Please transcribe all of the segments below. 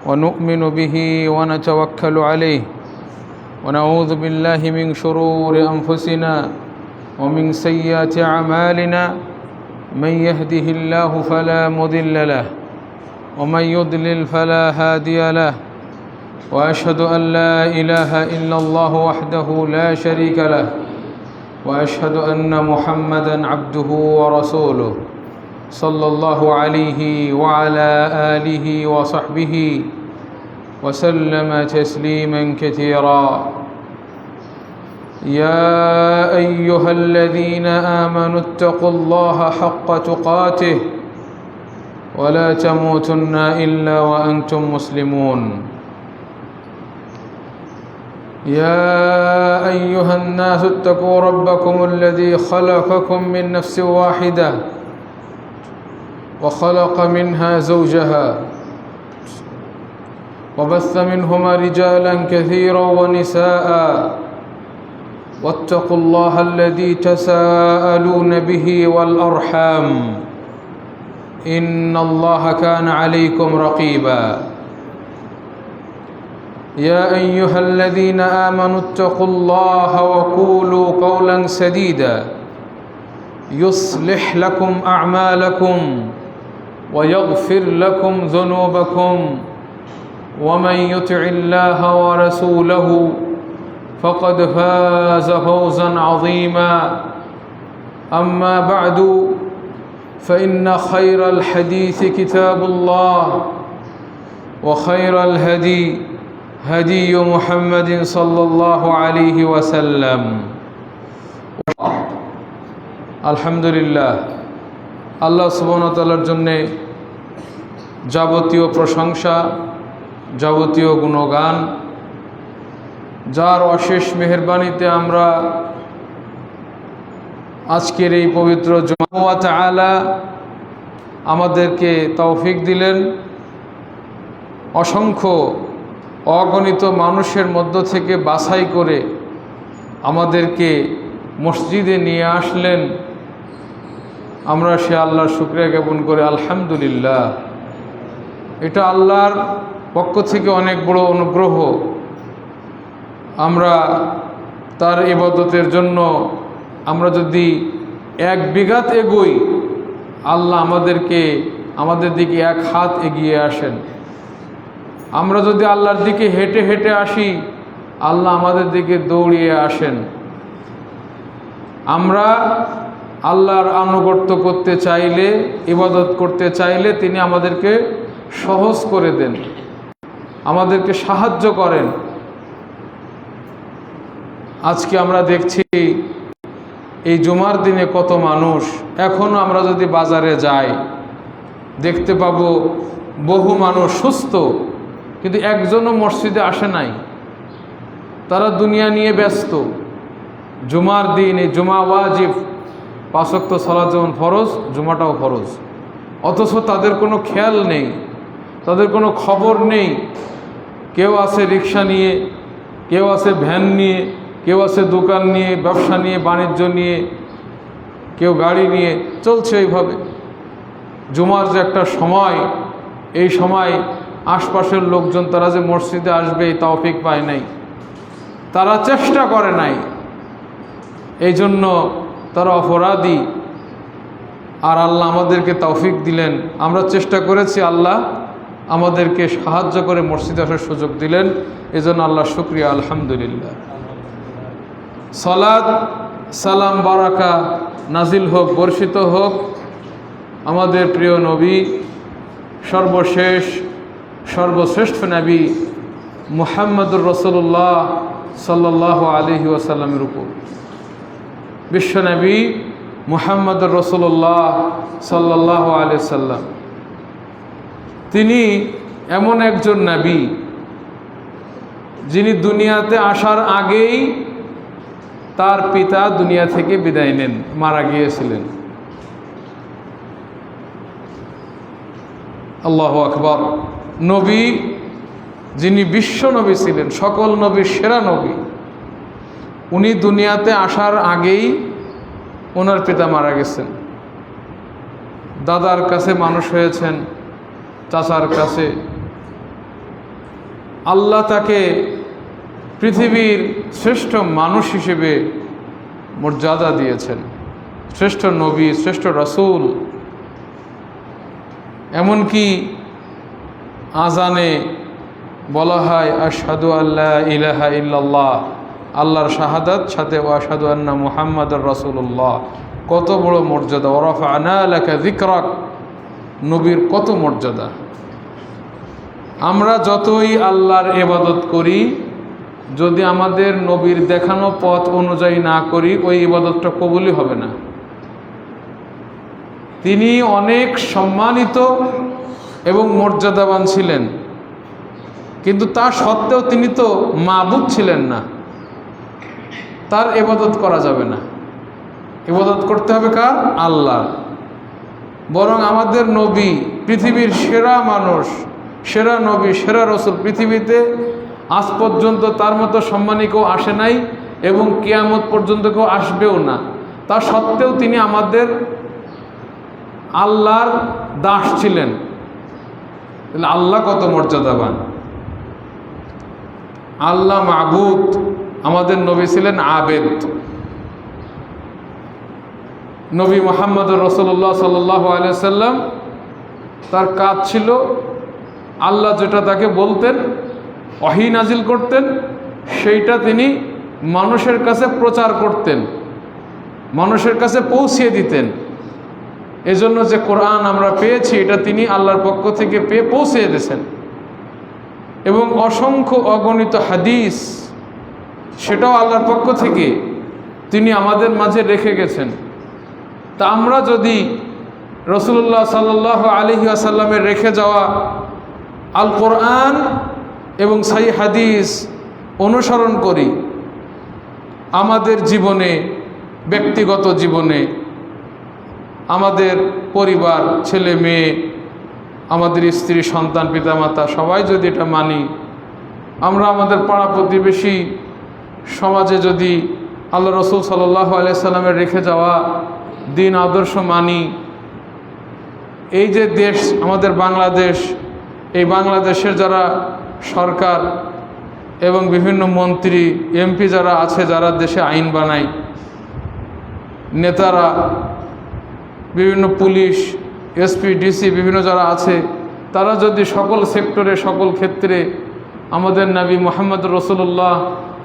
ونؤمن به ونتوكل عليه ونعوذ بالله من شرور أنفسنا ومن سيئات أعمالنا من يهده الله فلا مضل له ومن يضلل فلا هادي له وأشهد أن لا إله إلا الله وحده لا شريك له وأشهد أن محمدًا عبده ورسوله صلى الله عليه وعلى آله وصحبه وسلم تسليمًا كثيرا يا أيها الذين آمنوا اتقوا الله حق تقاته ولا تموتن إلا وأنتم مسلمون يا أيها الناس اتقوا ربكم الذي خلقكم من نفس واحدة وخلق منها زوجها وبث منهما رجالا كثيرا ونساء واتقوا الله الذي تساءلون به والأرحام إن الله كان عليكم رقيبا يا أيها الذين آمنوا اتقوا الله وقولوا قولا سديدا يصلح لكم أعمالكم ويغفر لكم ذنوبكم ومن يطع الله ورسوله فقد فاز فوزا عظيما أما بعد فإن خير الحديث كتاب الله وخير الهدي هدي محمد صلى الله عليه وسلم আলহামদুলিল্লাহ আল্লাহ সুবহানাহু ওয়া তাআলার জন্য যাবতীয় প্রশংসা যাবতীয় গুণগান যার অশেষ মেহেরবানিতে আমরা আজকের এই পবিত্র জুমা ওয়া তাআলা আমাদেরকে তৌফিক দিলেন অসংখ্য অগণিত মানুষের মধ্য থেকে বাছাই করে আমাদেরকে মসজিদে নিয়ে আসলেন আমরা সে আল্লাহর শুকরিয়া জ্ঞাপন করে আলহামদুলিল্লাহ এটা আল্লাহর পক্ষ থেকে অনেক বড় অনুগ্রহ আমরা তার ইবাদতের জন্য আমরা যদি এক বিঘাত এগোই আল্লাহ আমাদের দিকে এক হাত এগিয়ে আসেন আমরা যদি আল্লাহর দিকে হেঁটে হেঁটে আসি আল্লাহ আমাদের দিকে দৌড়িয়ে আসেন আমরা আল্লাহর আনুগত্য করতে চাইলে ইবাদত করতে চাইলে তিনি আমাদেরকে সহজ করে দেন আমাদেরকে সাহায্য করেন আজকে আমরা দেখছি এই জুমার দিনে কত মানুষ এখনও আমরা যদি বাজারে যাই দেখতে পাবো বহু মানুষ সুস্থ কিন্তু একজনও মসজিদে আসে নাই তারা দুনিয়া নিয়ে ব্যস্ত জুমার দিন এই জুমা ওয়াজিব 5 ওয়াক্ত সালাত যেমন ফরজ জুমাটাও ফরজ অথচ তাদের কোনো খেয়াল নেই তাদের কোনো খবর নেই কেউ আছে রিক্সা নিয়ে কেউ আছে ভ্যান নিয়ে কেউ আছে দোকান নিয়ে ব্যবসা নিয়ে বাণিজ্য নিয়ে কেউ গাড়ি নিয়ে চলছে এইভাবে জুমার যে একটা সময় এই সময় আশপাশের লোকজন তারা যে মসজিদে আসবে এই তৌফিক পায় নাই তারা চেষ্টা করে নাই এই জন্য তারা অপরাধী আর আল্লাহ আমাদেরকে তৌফিক দিলেন আমরা চেষ্টা করেছি আল্লাহ আমাদেরকে সাহায্য করে মসজিদে আসার সুযোগ দিলেন এজন্য আল্লাহ শুকরিয়া আলহামদুলিল্লাহ সালাত সালাম বারাকা নাজিল হোক বর্ষিত হোক আমাদের প্রিয় নবী সর্বশ্রেষ্ঠ নবী মুহাম্মদুর রাসূলুল্লাহ সাল্লাল্লাহু আলাইহি ওয়াসাল্লামের উপর বিশ্বনবী মুহাম্মদুর রাসূলুল্লাহ সাল্লাল্লাহু আলাইহি ওয়াসাল্লাম তিনি এমন একজন নবী যিনি দুনিয়াতে আসার আগেই তার পিতা দুনিয়া থেকে বিদায় নেন মারা গিয়েছিলেন আল্লাহু আকবার নবী যিনি বিশ্ব নবী ছিলেন সকল নবীর সেরা নবী উনি দুনিয়াতে আসার আগেই ওনার পিতা মারা গেছেন দাদার কাছে মানুষ হয়েছেন চাচার কাছে আল্লাহ তাকে পৃথিবীর শ্রেষ্ঠ মানুষ হিসেবে মর্যাদা দিয়েছেন, শ্রেষ্ঠ নবী, শ্রেষ্ঠ রাসূল। এমনকি আজানে বলা হয় আশহাদু আল্লা ইলাহা ইল্লাল্লাহ, আল্লাহর শাহাদাত সাথে ওয়া আশহাদু আন্না মুহাম্মাদুর রাসূলুল্লাহ। কত বড় মর্যাদা! ওয়া রাফা'না লাকা যিকরাক, নবীর কত মর্যাদা। আমরা যতই আল্লাহর ইবাদত করি, যদি আমাদের নবীর দেখানো পথ অনুযায়ী না করি, ওই ইবাদতটা কবুলই হবে না। তিনি অনেক সম্মানিত এবং মর্যাদাবান ছিলেন, কিন্তু তা সত্ত্বেও তিনি তো মাবুদ ছিলেন না। তার ইবাদত করা যাবে না, ইবাদত করতে হবে কার? আল্লাহ। বরং আমাদের নবী পৃথিবীর সেরা মানুষ, সেরা নবী, সেরা রসুল। পৃথিবীতে আজ পর্যন্ত তার মতো সম্মানী কেউ আসে নাই এবং কিয়ামত পর্যন্ত কেউ আসবেও না। তা সত্ত্বেও তিনি আমাদের আল্লাহর দাস ছিলেন। তাহলে আল্লাহ কত মর্যাদাবান! আল্লাহ মাবুদ, আমাদের নবী ছিলেন আবেদ। নবী মুহাম্মদুর রাসূলুল্লাহ সাল্লাল্লাহু আলাইহি ওয়াসাল্লাম, তার কাজ ছিল আল্লাহ যেটা তাকে বলতেন, ওহী নাজিল করতেন, সেইটা তিনি মানুষের কাছে প্রচার করতেন, মানুষের কাছে পৌঁছিয়ে দিতেন। এজন্য যে কোরআন আমরা পেয়েছি, এটা তিনি আল্লাহর পক্ষ থেকে পেয়ে পৌঁছিয়ে দিয়েছেন। এবং অসংখ্য অগণিত হাদিস, সেটাও আল্লাহর পক্ষ থেকে তিনি আমাদের মাঝে রেখে গেছেন। তা আমরা যদি রাসূলুল্লাহ সাল্লাল্লাহু আলাইহি ওয়াসাল্লামের রেখে যাওয়া আল কোরআন এবং সহিহ হাদিস অনুসরণ করি, আমাদের জীবনে, ব্যক্তিগত জীবনে, আমাদের পরিবার, ছেলে মেয়ে, আমাদের স্ত্রী, সন্তান, পিতামাতা সবাই যদি এটা মানি, আমরা আমাদের পাড়া প্রতিবেশী সমাজে যদি আল্লাহ রসুল সাল্লাল্লাহু আলাইহি সাল্লামের রেখে যাওয়া দিন আদর্শ মানি, এই যে দেশ আমাদের বাংলাদেশ, এই বাংলাদেশের যারা সরকার এবং বিভিন্ন মন্ত্রী, এমপি যারা আছে, যারা দেশে আইন বানায়, নেতারা, বিভিন্ন পুলিশ, এসপি, ডিসি, বিভিন্ন যারা আছে, তারা যদি সকল সেক্টরে, সকল ক্ষেত্রে আমাদের নবী মুহাম্মদুর রাসূলুল্লাহ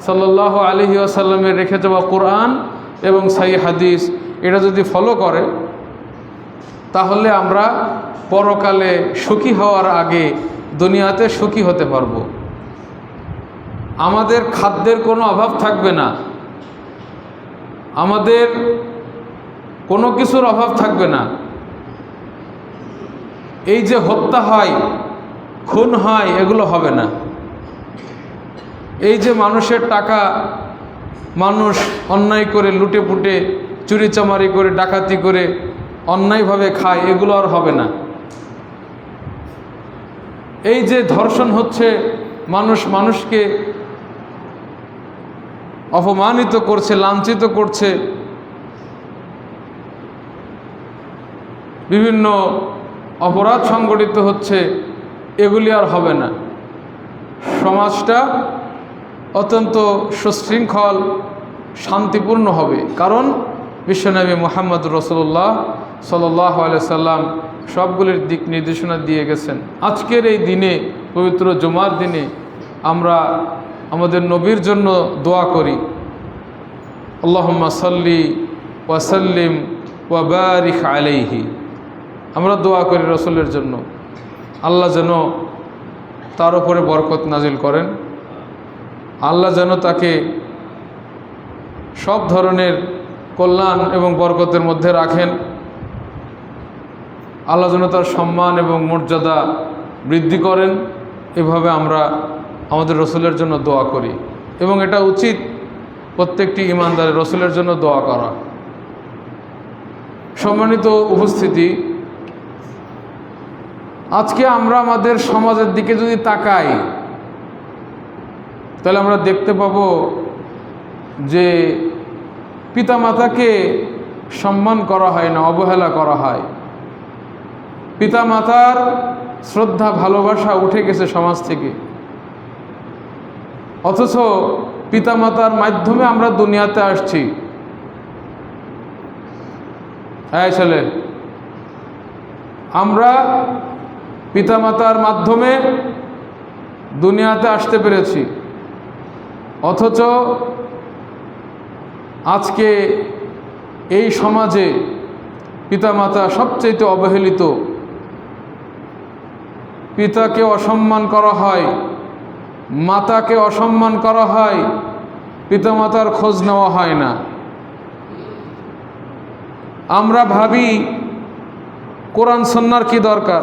সাল্লাল্লাহু আলাইহি ওয়াসাল্লামের রেখে যাওয়া কোরআন এবং সহিহ হাদিস এটা যদি ফলো করে, তাহলে আমরা পরকালে সুখী হওয়ার আগে দুনিয়াতে সুখী হতে পারব। আমাদের খাদ্যের কোনো অভাব থাকবে না, আমাদের কোনো কিছুর অভাব থাকবে না। এই যে হত্যা হয়, খুন হয়, এগুলো হবে না। এই যে মানুষের টাকা মানুষ অন্যায় করে লুটে পুটে, চুরিচামারি করে, ডাকাতি করে অন্যায়ভাবে খায়, এগুলো আর হবে না। এই যে ধর্ষণ হচ্ছে, মানুষ মানুষকে অপমানিত করছে, লাঞ্ছিত করছে, বিভিন্ন অপরাধ সংগঠিত হচ্ছে, এগুলি আর হবে না। সমাজটা অত্যন্ত সুশৃঙ্খল, শান্তিপূর্ণ হবে। কারণ বিশ্বনবী মুহাম্মদুর রাসূলুল্লাহ সাল্লাল্লাহু আলাইহি সাল্লাম সবগুলির দিক নির্দেশনা দিয়ে গেছেন। আজকের এই দিনে, পবিত্র জুমার দিনে, আমরা আমাদের নবীর জন্য দোয়া করি, আল্লাহুম্মা সাল্লি ওয়া সাল্লিম ওয়া বারিক আলাইহি। আমরা দোয়া করি রসুলের জন্য, আল্লাহ যেন তার উপরে বরকত নাজিল করেন, আল্লাহ যেন তাকে সব ধরনের কল্যাণ এবং বরকতের মধ্যে রাখেন, আল্লাহ যেন তার সম্মান এবং মর্যাদা বৃদ্ধি করেন। এভাবে আমরা আমাদের রসুলের জন্য দোয়া করি, এবং এটা উচিত প্রত্যেকটি ঈমানদারের রসুলের জন্য দোয়া করা। সম্মানিত উপস্থিতি, আজকে আমরা আমাদের সমাজের দিকে যদি তাকাই, তাহলে আমরা দেখতে পাব যে পিতামাতাকে সম্মান করা হয় না, অবহেলা করা হয়। পিতামাতার শ্রদ্ধা, ভালোবাসা উঠে গেছে সমাজ থেকে। অথচ পিতামাতার মাধ্যমে আমরা দুনিয়াতে আসছি। এই ছেলে, আমরা পিতামাতার মাধ্যমে দুনিয়াতে আসতে পেরেছি, অথচ আজকে এই সমাজে পিতামাতা সবচেয়ে অবহেলিত। পিতাকে অসম্মান করা হয়, মাতাকে অসম্মান করা হয়, পিতামাতার খোঁজ নেওয়া হয় না। আমরা ভাবি কোরআন সুন্নাহর কি দরকার,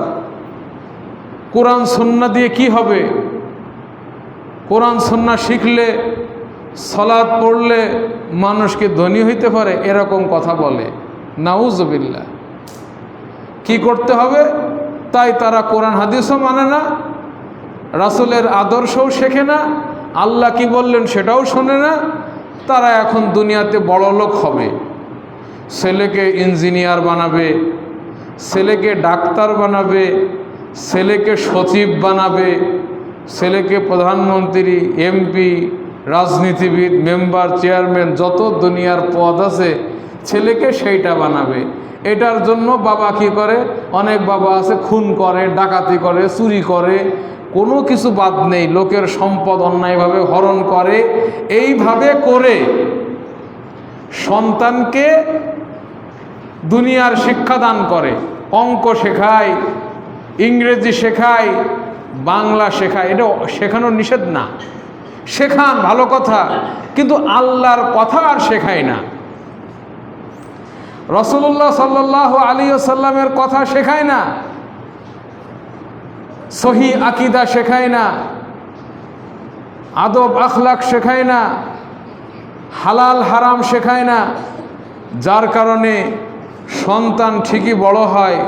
কোরআন সুন্নাহ দিয়ে কি হবে, কোরআন সুন্নাহ শিখলে সালাত পড়লে মানুষকে ধনী হইতে পারে, এরকম কথা বলে। নাউজুবিল্লাহ। কি করতে হবে? তাই তারা কোরআন হাদিসও মানে না, রাসূলের আদর্শও শেখে না, আল্লাহ কি বললেন সেটাও শোনে না। তারা এখন দুনিয়াতে বড় লোক হবে, ছেলেকে ইঞ্জিনিয়ার বানাবে, ছেলেকে ডাক্তার বানাবে, ছেলেকে সচিব বানাবে, ছেলেকে প্রধানমন্ত্রী, এমপি, রাজনীতিবিদ, মেম্বার, চেয়ারম্যান, যত দুনিয়ার পদ আছে ছেলেকে সেইটা বানাবে। এটার জন্য বাবা কি করে? অনেক বাবা আছে খুন করে, ডাকাতি করে, চুরি করে, কোনো কিছু বাদ নেই, লোকের সম্পদ অন্যায়ভাবে হরণ করে। এইভাবে করে সন্তানকে দুনিয়ার শিক্ষা দান করে, অঙ্ক শেখায়, ইংরেজি শেখায়, বাংলা শেখায়। এটা শেখানো নিষেধ না, শেখান, ভালো কথা, কিন্তু আল্লাহর কথা আর শেখায় না। রাসূলুল্লাহ সাল্লাল্লাহু আলাইহি ওয়াসাল্লামের কথা শেখায় না, সহি আকীদা শেখায় না, আদব আখলাক শেখায় না, হালাল হারাম শেখায় না। যার কারণে সন্তান ঠিকই বড় হয়,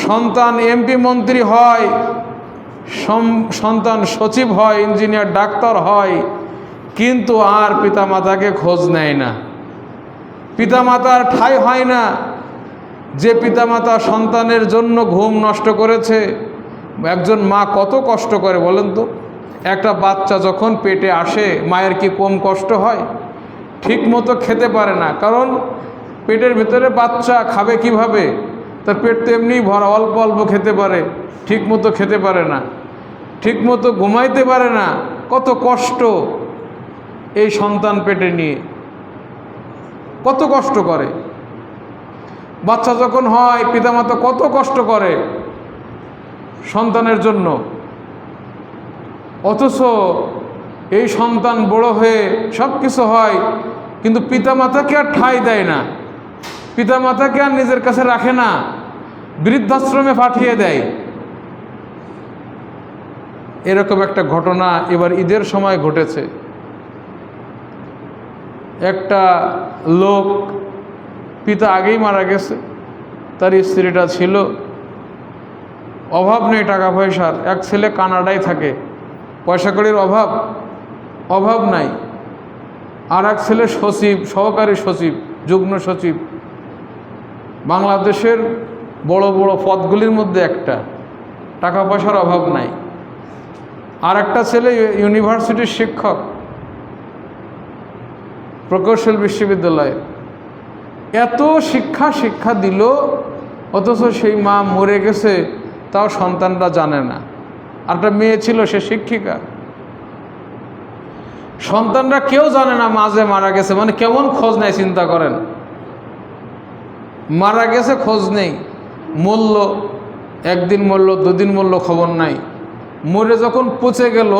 সন্তান এমপি মন্ত্রী হয়, সন্তান সচিব হয়, ইঞ্জিনিয়ার ডাক্তার হয়, কিন্তু আর পিতামাতাকে খোঁজ নেয় না, পিতামাতার ঠাঁই হয় না। যে পিতামাতা সন্তানের জন্য ঘুম নষ্ট করেছে, একজন মা কত কষ্ট করে বলেন তো? একটা বাচ্চা যখন পেটে আসে মায়ের কি কম কষ্ট হয়? ঠিক মতো খেতে পারে না, কারণ পেটের ভিতরে বাচ্চা খাবে কিভাবে? তার পেট তো এমনিই ভরা, অল্প অল্প খেতে পারে, ঠিক মতো খেতে পারে না, ঠিক মতো ঘুমাইতে পারে না। কত কষ্ট এই সন্তান পেটে নিয়ে, কত কষ্ট করে। বাচ্চা যখন হয় পিতামাতা কত কষ্ট করে সন্তানের জন্য, অথচ এই সন্তান বড় হয়ে সব কিছু হয়, কিন্তু পিতামাতাকে আর ঠাঁই দেয় না, পিতামাতাকে আর নিজের কাছে রাখে না, বৃদ্ধাশ্রমে পাঠিয়ে দেয়। এরকম একটা ঘটনা এবার ঈদের সময় ঘটেছে। একটা লোক, পিতা আগেই মারা গেছে, তার স্ত্রীটা ছিল, অভাব নেই টাকা পয়সার, এক ছেলে কানাডায় থাকে, পয়সা কড়ির অভাব নাই, আর এক ছেলে সচিব, সহকারী সচিব, যুগ্ম সচিব, বাংলাদেশের বড় বড় পদগুলির মধ্যে একটা, টাকা পয়সার অভাব নাই। আর একটা ছেলে ইউনিভার্সিটির শিক্ষক, প্রকৌশল বিশ্ববিদ্যালয়ে। এত শিক্ষা দিল, অথচ সেই মা মরে গেছে, তাও সন্তানরা জানে না। আর একটা মেয়ে ছিল, সে শিক্ষিকা, সন্তানরা কেউ জানে না মাঝে মারা গেছে। মানে কেমন খোঁজ নেয় চিন্তা করেন, মারা গেছে খোঁজ নেই, মরল, একদিন মরল, দুদিন মরল, খবর নাই। মরে যখন পচে গেল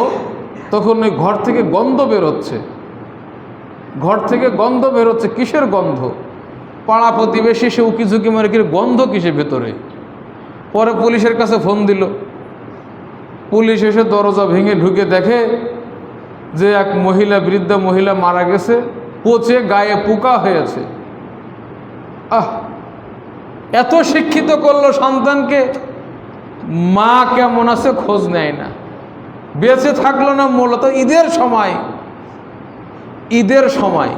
তখন ওই ঘর থেকে গন্ধ বেরোচ্ছে, ঘর থেকে গন্ধ বেরোচ্ছে। কিসের গন্ধ? পাড়া প্রতিবেশী সে উকি ঝুঁকি মারে, কি গন্ধ কিসে ভেতরে? পরে পুলিশের কাছে ফোন দিল, পুলিশ এসে দরজা ভেঙে ঢুকে দেখে যে এক মহিলা, বৃদ্ধা মহিলা মারা গেছে, পচে গায়ে পোকা হয়েছে। এত শিক্ষিত করলো সন্তানকে, মা কেমন আছে খোঁজ নেয় না, বেঁচে থাকলো না মূলত ঈদের সময়।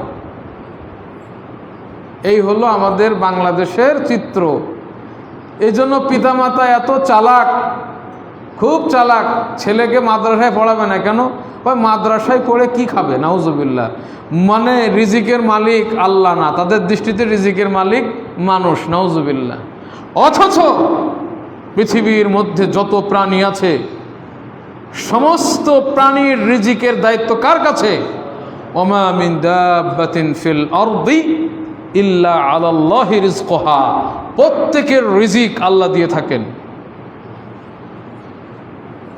এই হলো আমাদের বাংলাদেশের চিত্র। এই জন্য পিতামাতা এত চালাক, খুব চালাক, ছেলেকে মাদ্রাসায় পড়াবে না কেন? ওই মাদ্রাসায় পড়ে কি খাবে? নাউজুবিল্লাহ। মানে রিজিকের মালিক আল্লাহ না, তাদের দৃষ্টিতে রিজিকের মালিক মানুষ। নাউজুবিল্লাহ। অথচ পৃথিবীর মধ্যে যত প্রাণী আছে সমস্ত প্রাণীর রিজিকের দায়িত্ব কার কাছে? ওমা মিন দাব্বাতিন ফিল আরদি ইল্লা আলাল্লাহি রিজকুহা। প্রত্যেকের রিজিক আল্লাহ দিয়ে থাকেন।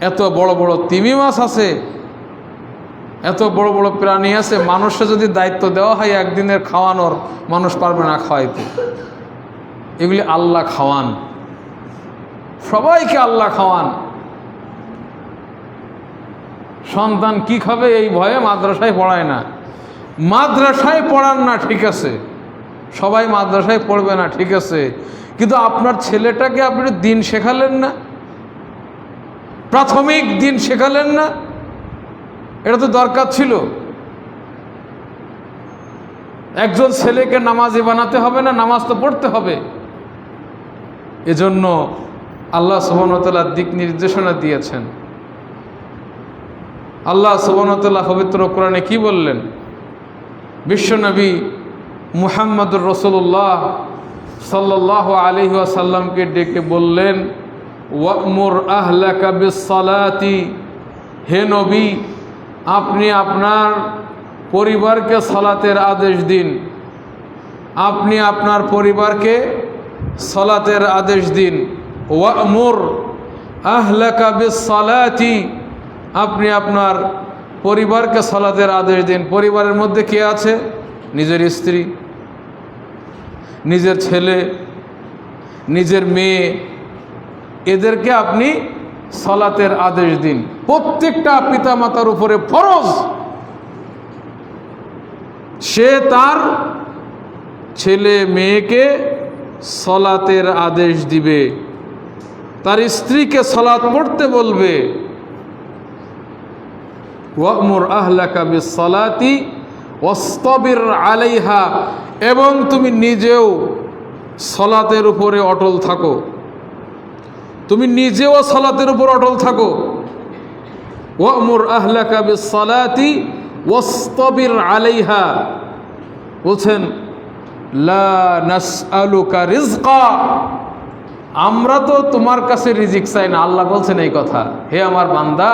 এত বড় বড় তিমি মাছ আছে, এত বড় বড় প্রাণী আছে, মানুষকে যদি দায়িত্ব দেওয়া হয় একদিনের খাওয়ানোর, মানুষ পারবে না খাওয়াইতে। এগুলি আল্লাহ খাওয়ান, সবাইকে আল্লাহ খাওয়ান। সন্তান কি খাবে এই ভয়ে মাদ্রাসায় পড়ায় না। মাদ্রাসায় পড়ান না, ঠিক আছে, সবাই মাদ্রাসায় পড়বে না, ঠিক আছে, কিন্তু আপনার ছেলেটাকে আপনি দিন শেখালেন না, প্রাথমিক দিন শেখালেন না? এটা তো দরকার ছিল। একজন ছেলেকে নামাজি বানাতে হবে না? নামাজ তো পড়তে হবে। এজন্য আল্লাহ সুবহানাহু ওয়া তাআলা দিক নির্দেশনা দিয়েছেন। আল্লাহ সুবহানাহু ওয়া তাআলা পবিত্র কোরআনে কি বললেন? বিশ্বনবী মুহাম্মদুর রাসূলুল্লাহ সাল্লাল্লাহু আলাইহি ওয়াসাল্লামকে ডেকে বললেন, ওয়া'মুর আহলাকা বিস-সালাতি, হে নবী, আপনি আপনার পরিবারকে সালাতের আদেশ দিন। আপনি আপনার পরিবারকে সালাতের আদেশ দিন। ওয়া'মুর আহলাকা বিস-সালাতি, আপনি আপনার পরিবারকে সালাতের আদেশ দিন। পরিবারের মধ্যে কে আছে? নিজের স্ত্রী, নিজের ছেলে, নিজের মেয়ে, এদেরকে আপনি সালাতের আদেশ দিন। প্রত্যেকটা পিতা মাতার উপরে ফরজ, সে তার ছেলে মেয়েকে সালাতের আদেশ দিবে, তার স্ত্রীকে সালাত পড়তে বলবে। ওয়া'মুর আহলাকা বিস-সালাতি ওয়াসতাবির আলাইহা, এবং তুমি নিজেও সালাতের উপরে অটল থাকো, তুমি নিজেও সালাতের উপর অটল থাকো। ওয়া'মুর আহলাকা বিস-সালাতি ওয়াসতাবির আলাইহা, বলছেন লা নাসআলুকা রিজকা, আমরা তো তোমার কাছে রিজিক চাই না। আল্লাহ বলছেন এই কথা, হে আমার বান্দা,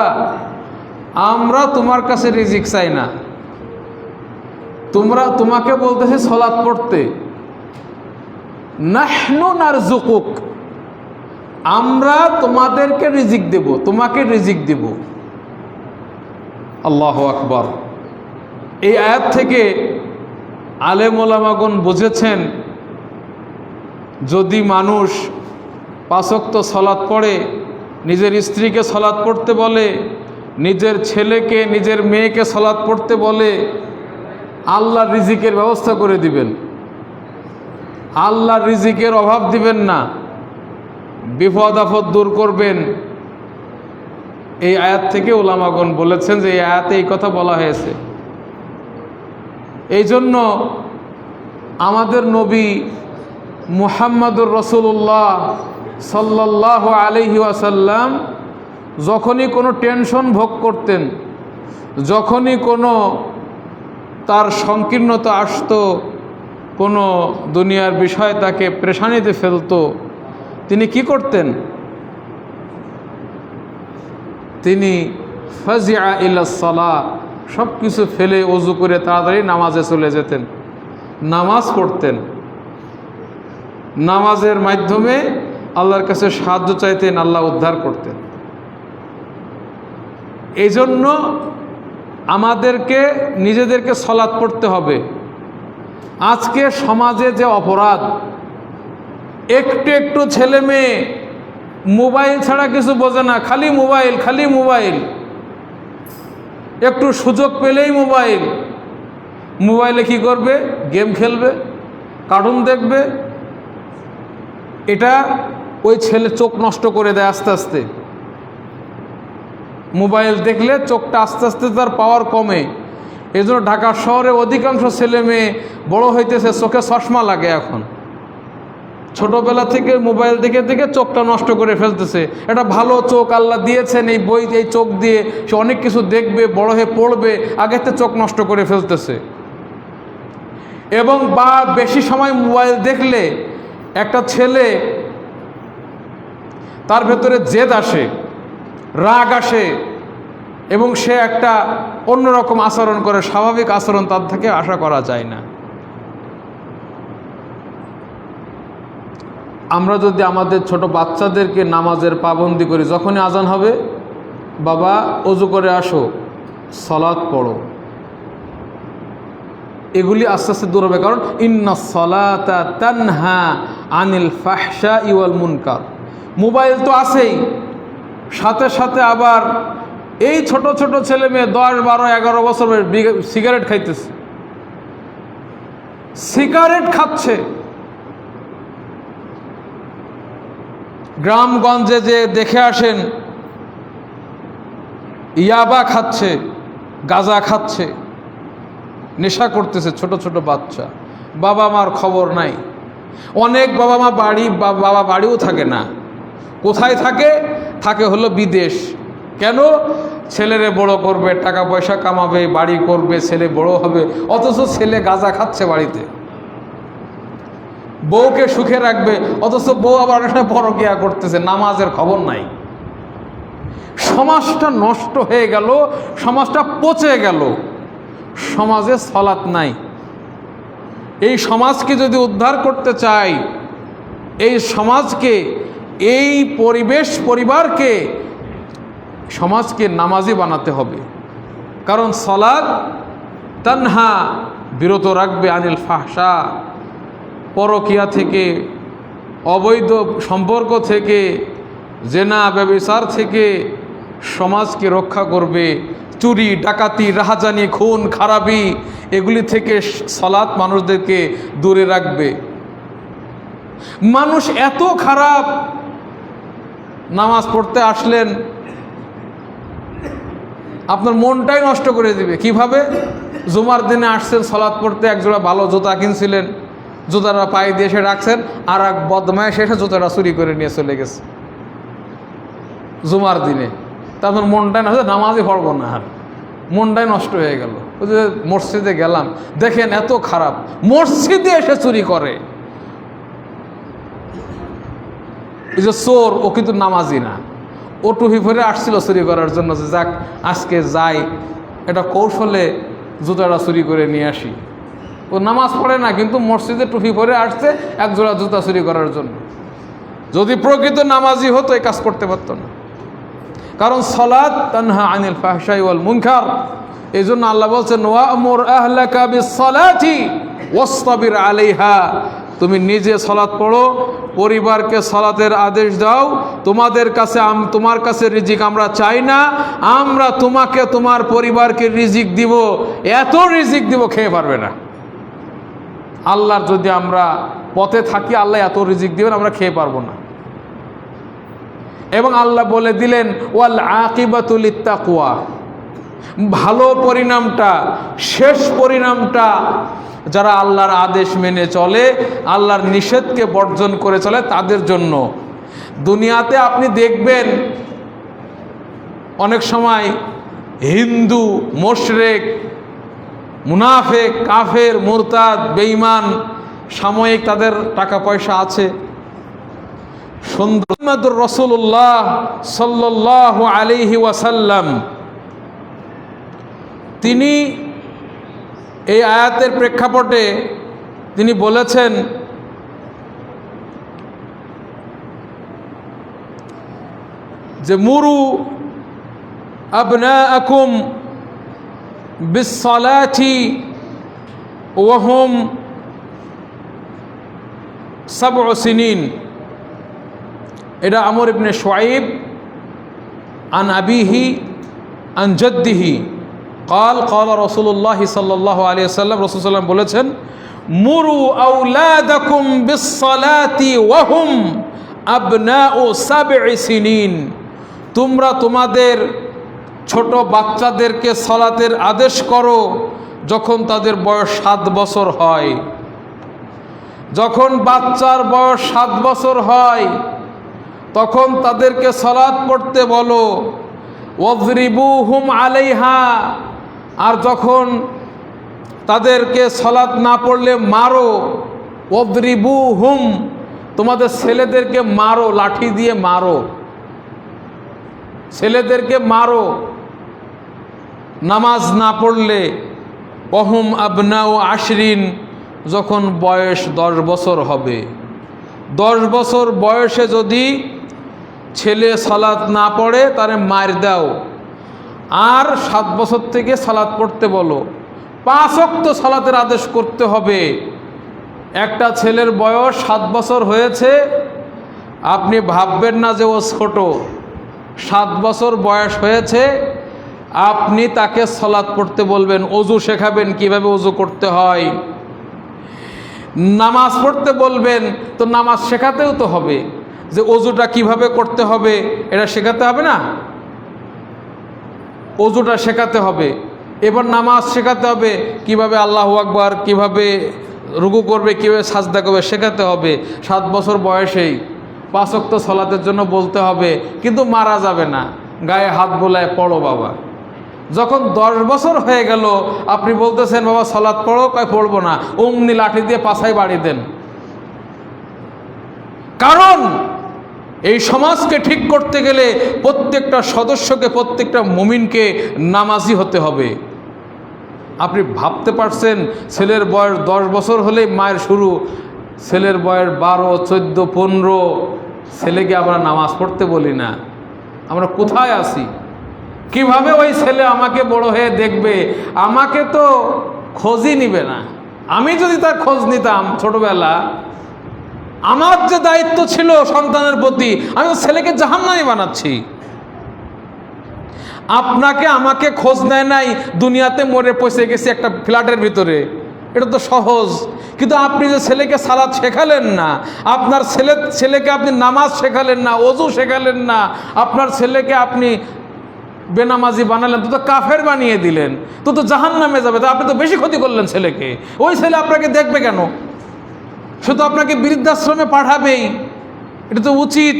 আমরা তোমার কাছে রিজিক চাই না। তোমাকে বলতেছে সালাত পড়তে। নাহনু নারযুকুক, আমরা তোমাদেরকে রিজিক দেব, তোমাকে রিজিক দেব। আল্লাহু আকবার। এই আয়াত থেকে আলেম ওলামাগণ বুঝেছেন, যদি মানুষ 5 ওয়াক্ত সালাত পড়ে, নিজের স্ত্রীকে সালাত পড়তে বলে, নিজের ছেলেকে নিজের মেয়েকে সালাত পড়তে বলে, আল্লাহ রিজিকের ব্যবস্থা করে দিবেন। আল্লাহ রিজিকের অভাব দিবেন না, বিপদ আপদ দূর করবেন। এই আয়াত থেকে ওলামাগণ বলেছেন যে এই আয়াতে এই কথা বলা হয়েছে। এই জন্য আমাদের নবী মুহাম্মদুর রাসূলুল্লাহ সাল্লাল্লাহু আলাইহি ওয়াসাল্লাম যখনই কোনো টেনশন ভোগ করতেন, যখনই কোনো তার সংকীর্ণতা আসতো, কোনো দুনিয়ার বিষয় তাকে পেরেশানিতে ফেলতো, তিনি কি করতেন? তিনি ফাজিআ ইলাস সালাহ, সব কিছু ফেলে ওযু করে তাড়াতাড়ি নামাজে চলে যেতেন, নামাজ পড়তেন। নামাজের মাধ্যমে আল্লাহর কাছে সাহায্য চাইতেন, আল্লাহ উদ্ধার করতেন। এই জন্য আমাদেরকে নিজেদেরকে সালাত পড়তে হবে। আজকে সমাজে যে অপরাধ, একটু একটু ছেলে মেয়ে মোবাইল ছাড়া কিছু বোঝে না, খালি মোবাইল, খালি মোবাইল, একটু সুযোগ পেলেই মোবাইল। মোবাইলে কি করবে? গেম খেলবে, কার্টুন দেখবে। এটা ওই ছেলে চোখ নষ্ট করে দেয় আস্তে আস্তে। মোবাইল দেখলে চোখটা আস্তে আস্তে তার পাওয়ার কমে। এই জন্য ঢাকা শহরে অধিকাংশ ছেলে মেয়ে বড় হইতেছে, চোখে চশমা লাগে এখন। ছোটবেলা থেকে মোবাইল দেখে দেখে চোখটা নষ্ট করে ফেলতেছে। এটা ভালো চোখ আল্লাহ দিয়েছেন, এই বই এই চোখ দিয়ে সে অনেক কিছু দেখবে, বড় হয়ে পড়বে, আগেতে চোখ নষ্ট করে ফেলতেছে। এবং বা বেশি সময় মোবাইল দেখলে একটা ছেলে তার ভেতরে জেদ আসে, রাগ আসে এবং সে একটা অন্যরকম আচরণ করে, স্বাভাবিক আচরণ তার থেকে আশা করা যায় না। আমরা যদি আমাদের ছোট বাচ্চাদেরকে নামাজের পাবন্দি করি, যখনই আজান হবে বাবা ওযু করে আসো, সালাত পড়ো, এগুলি আস্তে আস্তে দূর হবে। কারণ ইন্নাস সালাতা তানহা আনিল ফাহশাই ওয়াল মুনকার। মোবাইল তো আছেই, সাথে সাথে আবার এই ছোট ছোট ছেলে মেয়ে 10, 12, 11 বছর সিগারেট খাইতেছে, সিগারেট খাচ্ছে। গ্রামগঞ্জে যে দেখে আসেন, ইয়াবা খাচ্ছে, গাঁজা খাচ্ছে, নেশা করতেছে ছোট ছোট বাচ্চা। বাবা মার খবর নাই। অনেক বাবা মা বাবা বাড়িও থাকে না। কোথায় থাকে? থাকে হলো বিদেশ। কেন? ছেলেরে বড় করবে, টাকা পয়সা কামাবে, বাড়ি করবে, ছেলে বড় হবে, অথচ ছেলে গাঁজা খাচ্ছে বাড়িতে। বউকে সুখে রাখবে, অথচ বউ আবার অনেক সময় পরকিয়া করতেছে, নামাজের খবর নাই। সমাজটা নষ্ট হয়ে গেল, সমাজটা পচে গেল, সমাজে সালাত নাই। এই সমাজকে যদি উদ্ধার করতে চাই, এই সমাজকে, এই পরিবারকে, সমাজকে নামাজি বানাতে হবে। কারণ সালাত তানহা, বিরত রাখবে আনিল ফাহশা, পরকিয়া থেকে, অবৈধ সম্পর্ক থেকে, জেনা ব্যভিচার থেকে সমাজকে রক্ষা করবে। চুরি, ডাকাতি, রাহাজানি, খুন খারাপি, এগুলি থেকে সালাত মানুষদেরকে দূরে রাখবে। মানুষ এত খারাপ, নামাজ পড়তে আসলেন আপনার মনটাই নষ্ট করে দিবে। কিভাবে? জুমার দিনে আসছেন সালাত পড়তে, একজোড়া ভালো জুতা কিনছিলেন, জুতাটা পায়ে দিয়ে এসে রাখছেন, আর এক বদমাইশ এসে জুতাটা চুরি করে নিয়ে চলে গেছে জুমার দিনে। তারপর মনটাই নষ্ট, নামাজই পড়বো না, আর মনটাই নষ্ট হয়ে গেল। ওই যে মসজিদে গেলাম, দেখেন এত খারাপ, মসজিদে এসে চুরি করে। এই যে চোর, ও কিন্তু নামাজি না, ও টুপি পরে আসছিল চুরি করার জন্য, যে যাক আজকে যাই এটা কৌশলে জুতাটা চুরি করে নিয়ে আসি। ও নামাজ পড়ে না, কিন্তু মসজিদে টুপি পরে আসছে একজোড়া জুতা চুরি করার জন্য। যদি প্রকৃত নামাজি হতো এই কাজ করতে পারতো না। কারণ সালাত তানহা আনিল ফাহশাই ওয়াল মুনকার। এই জন্য আল্লাহ বলছেন ওয়া'মুর আহলাকা বিস-সালাতি ওয়াসতাবির আলাইহা। তুমি নিজে সালাত পড়ো, পরিবারকে সালাতের আদেশ দাও। তোমার কাছে রিজিক আমরা চাই না, আমরা তোমাকে, তোমার পরিবারকে রিজিক দিব, এত রিজিক দিব খেয়ে পারবে না। আল্লাহর যদি আমরা পথে থাকি, আল্লাহ এত রিজিক দিবেন আমরা খেয়ে পারবো না। এবং আল্লাহ বলে দিলেন ওয়াল আকিবাতু লিত্তাকওয়া, ভালো পরিণামটা, শেষ পরিণামটা যারা আল্লাহর আদেশ মেনে চলে, আল্লাহর নিষেধকে বর্জন করে চলে, তাদের জন্য। দুনিয়াতে আপনি দেখবেন অনেক সময় হিন্দু, মুশরিক, মুনাফিক, কাফের, মুরতাদ, বেঈমান, সাময়িক তাদের টাকা পয়সা আছে, মুহাম্মদুর রাসূলুল্লাহ সাল্লাল্লাহু আলাইহি ওয়াসাল্লাম তিনি এই আয়াতের প্রেক্ষাপটে তিনি বলেছেন যে মুরু আবনাআকুম বিস-সালাতি ওয়া হুম 7 সিনিন। এটা আমর ইবনে শুআইব আন আবিহি আন জাদ্দিহি قال قال رسول الله صلى الله عليه وسلم, রাসূল সাল্লাল্লাহু আলাইহি ওয়াসাল্লাম বলেছেন মুরু আওলাদাকুম বিস-সালাতি ওয়া হুম আবনাউ 7 সিনিন। তোমরা তোমাদের ছোট বাচ্চাদেরকে সালাতের আদেশ করো যখন তাদের বয়স 7 বছর হয়। যখন বাচ্চার বয়স 7 বছর হয় তখন তাদেরকে সালাত পড়তে বলো, ওয়াজরিবুহুম আলাইহা, আর যখন তাদেরকে সালাত না পড়লে মারো, ওয়াজরিবুহুম, তোমাদের ছেলেদেরকে মারো, লাঠি দিয়ে মারো, ছেলেদেরকে মারো নামাজ না পড়লে। ওহুম আবনাউ আশরিন, যখন বয়স 10 বছর হবে, 10 বছর বয়সে যদি ছেলে সালাত না পড়ে তারে মার দাও, আর 7 বছর থেকে সালাত পড়তে বলো। 5 ওয়াক্ত সালাতের আদেশ করতে হবে। একটা ছেলের বয়স 7 বছর হয়েছে, আপনি ভাববেন না যে ও ছোট। 7 বছর বয়স হয়েছে, আপনি তাকে সালাত পড়তে বলবেন, ওযু শেখাবেন কিভাবে ওযু করতে হয়, নামাজ পড়তে বলবেন, তো নামাজ শেখাতেও তো হবে যে ওযুটা কিভাবে করতে হবে, এটা শেখাতে হবে না? ওযুটা শেখাতে হবে। এবার নামাজ শেখাতে হবে, কিভাবে আল্লাহু আকবার, কিভাবে রুকু করবে, কিভাবে সাজদা করবে, শেখাতে হবে। 7 বছর বয়সেই 5 ওয়াক্ত সালাতের জন্য বলতে হবে, কিন্তু মারা যাবে না, গায়ে হাত বোলায় পড়ো বাবা। যখন 10 বছর হয়ে গেল আপনি বলতেছেন বাবা সালাত পড়ো, কয় পড়বো না, অমনি লাঠি দিয়ে পাছায় বাড়ি দেন। কারণ এই সমাজকে ঠিক করতে গেলে প্রত্যেকটা সদস্যকে, প্রত্যেকটা মুমিনকে নামাজি হতে হবে। আপনি ভাবতে পারছেন ছেলের বয়স 10 বছর হলেই মায়ের শুরু, ছেলের বয়স 12, 14, 15, ছেলেকে আমরা নামাজ পড়তে বলি না। আমরা কোথায় আছি? কিভাবে ওই ছেলে আমাকে বড় হয়ে দেখবে? আমাকে তো খোঁজই নিবে না। আমি যদি তার খোঁজ নিতাম ছোটবেলা, আমার যে দায়িত্ব ছিল সন্তানের প্রতি, আমি ছেলেকে জাহান্নামী বানাচ্ছি। আপনাকে আমাকে খোঁজ নেয় নাই, দুনিয়াতে মরে পৌঁছে গেছি একটা ফ্ল্যাটের ভিতরে, এটা তো সহজ। কিন্তু আপনি যে ছেলেকে সালাত শেখালেন না, আপনার ছেলেকে আপনি নামাজ শেখালেন না, ওযু শেখালেন না, আপনার ছেলেকে আপনি বেনামাজি বানালেন, তো কাফের বানিয়ে দিলেন, তো জাহান্নামে যাবে। তো আপনি তো বেশি ক্ষতি করলেন ছেলেকে। ওই ছেলে আপনাকে দেখবে কেন? শুধু আপনাকে বৃদ্ধাশ্রমে পাঠাবেই, এটা তো উচিত,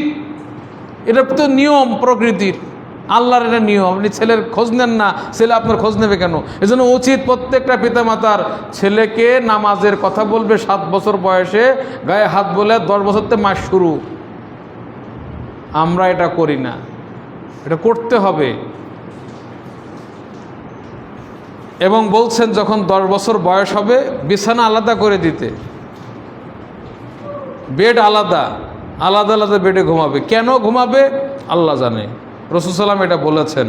এটা তো নিয়ম প্রকৃতির, আল্লাহর এটা নিয়ম। আপনি ছেলের খোঁজ নেন না, ছেলে আপনার খোঁজ নেবে কেন? এজন্য উচিত প্রত্যেকটা পিতামাতার ছেলেকে নামাজের কথা বলবে 7 বছর বয়সে, গায়ে হাত বলে 10 বছরতে মাস শুরু। আমরা এটা করি না, এটা করতে হবে। এবং বলছেন যখন 10 বছর বয়স হবে বিছানা আলাদা করে দিতে, বেড আলাদা, আলাদা আলাদা বেডে ঘুমাবে। কেন ঘুমাবে আল্লাহ জানে, রাসূল সাল্লাল্লাহু আলাইহি ওয়াসাল্লাম এটা বলেছেন।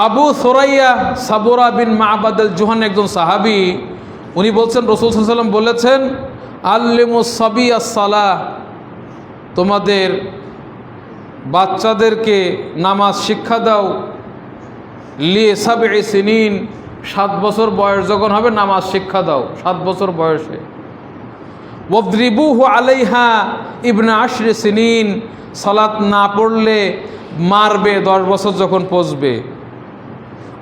আবু সুরাইয়া সাবুরা বিন মা'বাদ আল-জুহানি একজন সাহাবী, উনি বলছেন রাসূল সাল্লাল্লাহু আলাইহি ওয়াসাল্লাম বলেছেন, আল্লিমুস সাবিয়াস সালাহ, তোমাদের বাচ্চাদেরকে নামাজ শিক্ষা দাও, লি সাবঈ সিনিন, 7 বছর বয়স যখন হবে নামাজ শিক্ষা দাও, 7 বছর বয়সে। ওয়াদরিবুহু আলাইহা ইবনা আশরি সিনিন, সালাত না পড়লে মারবে 10 বছর যখন পৌঁছবে।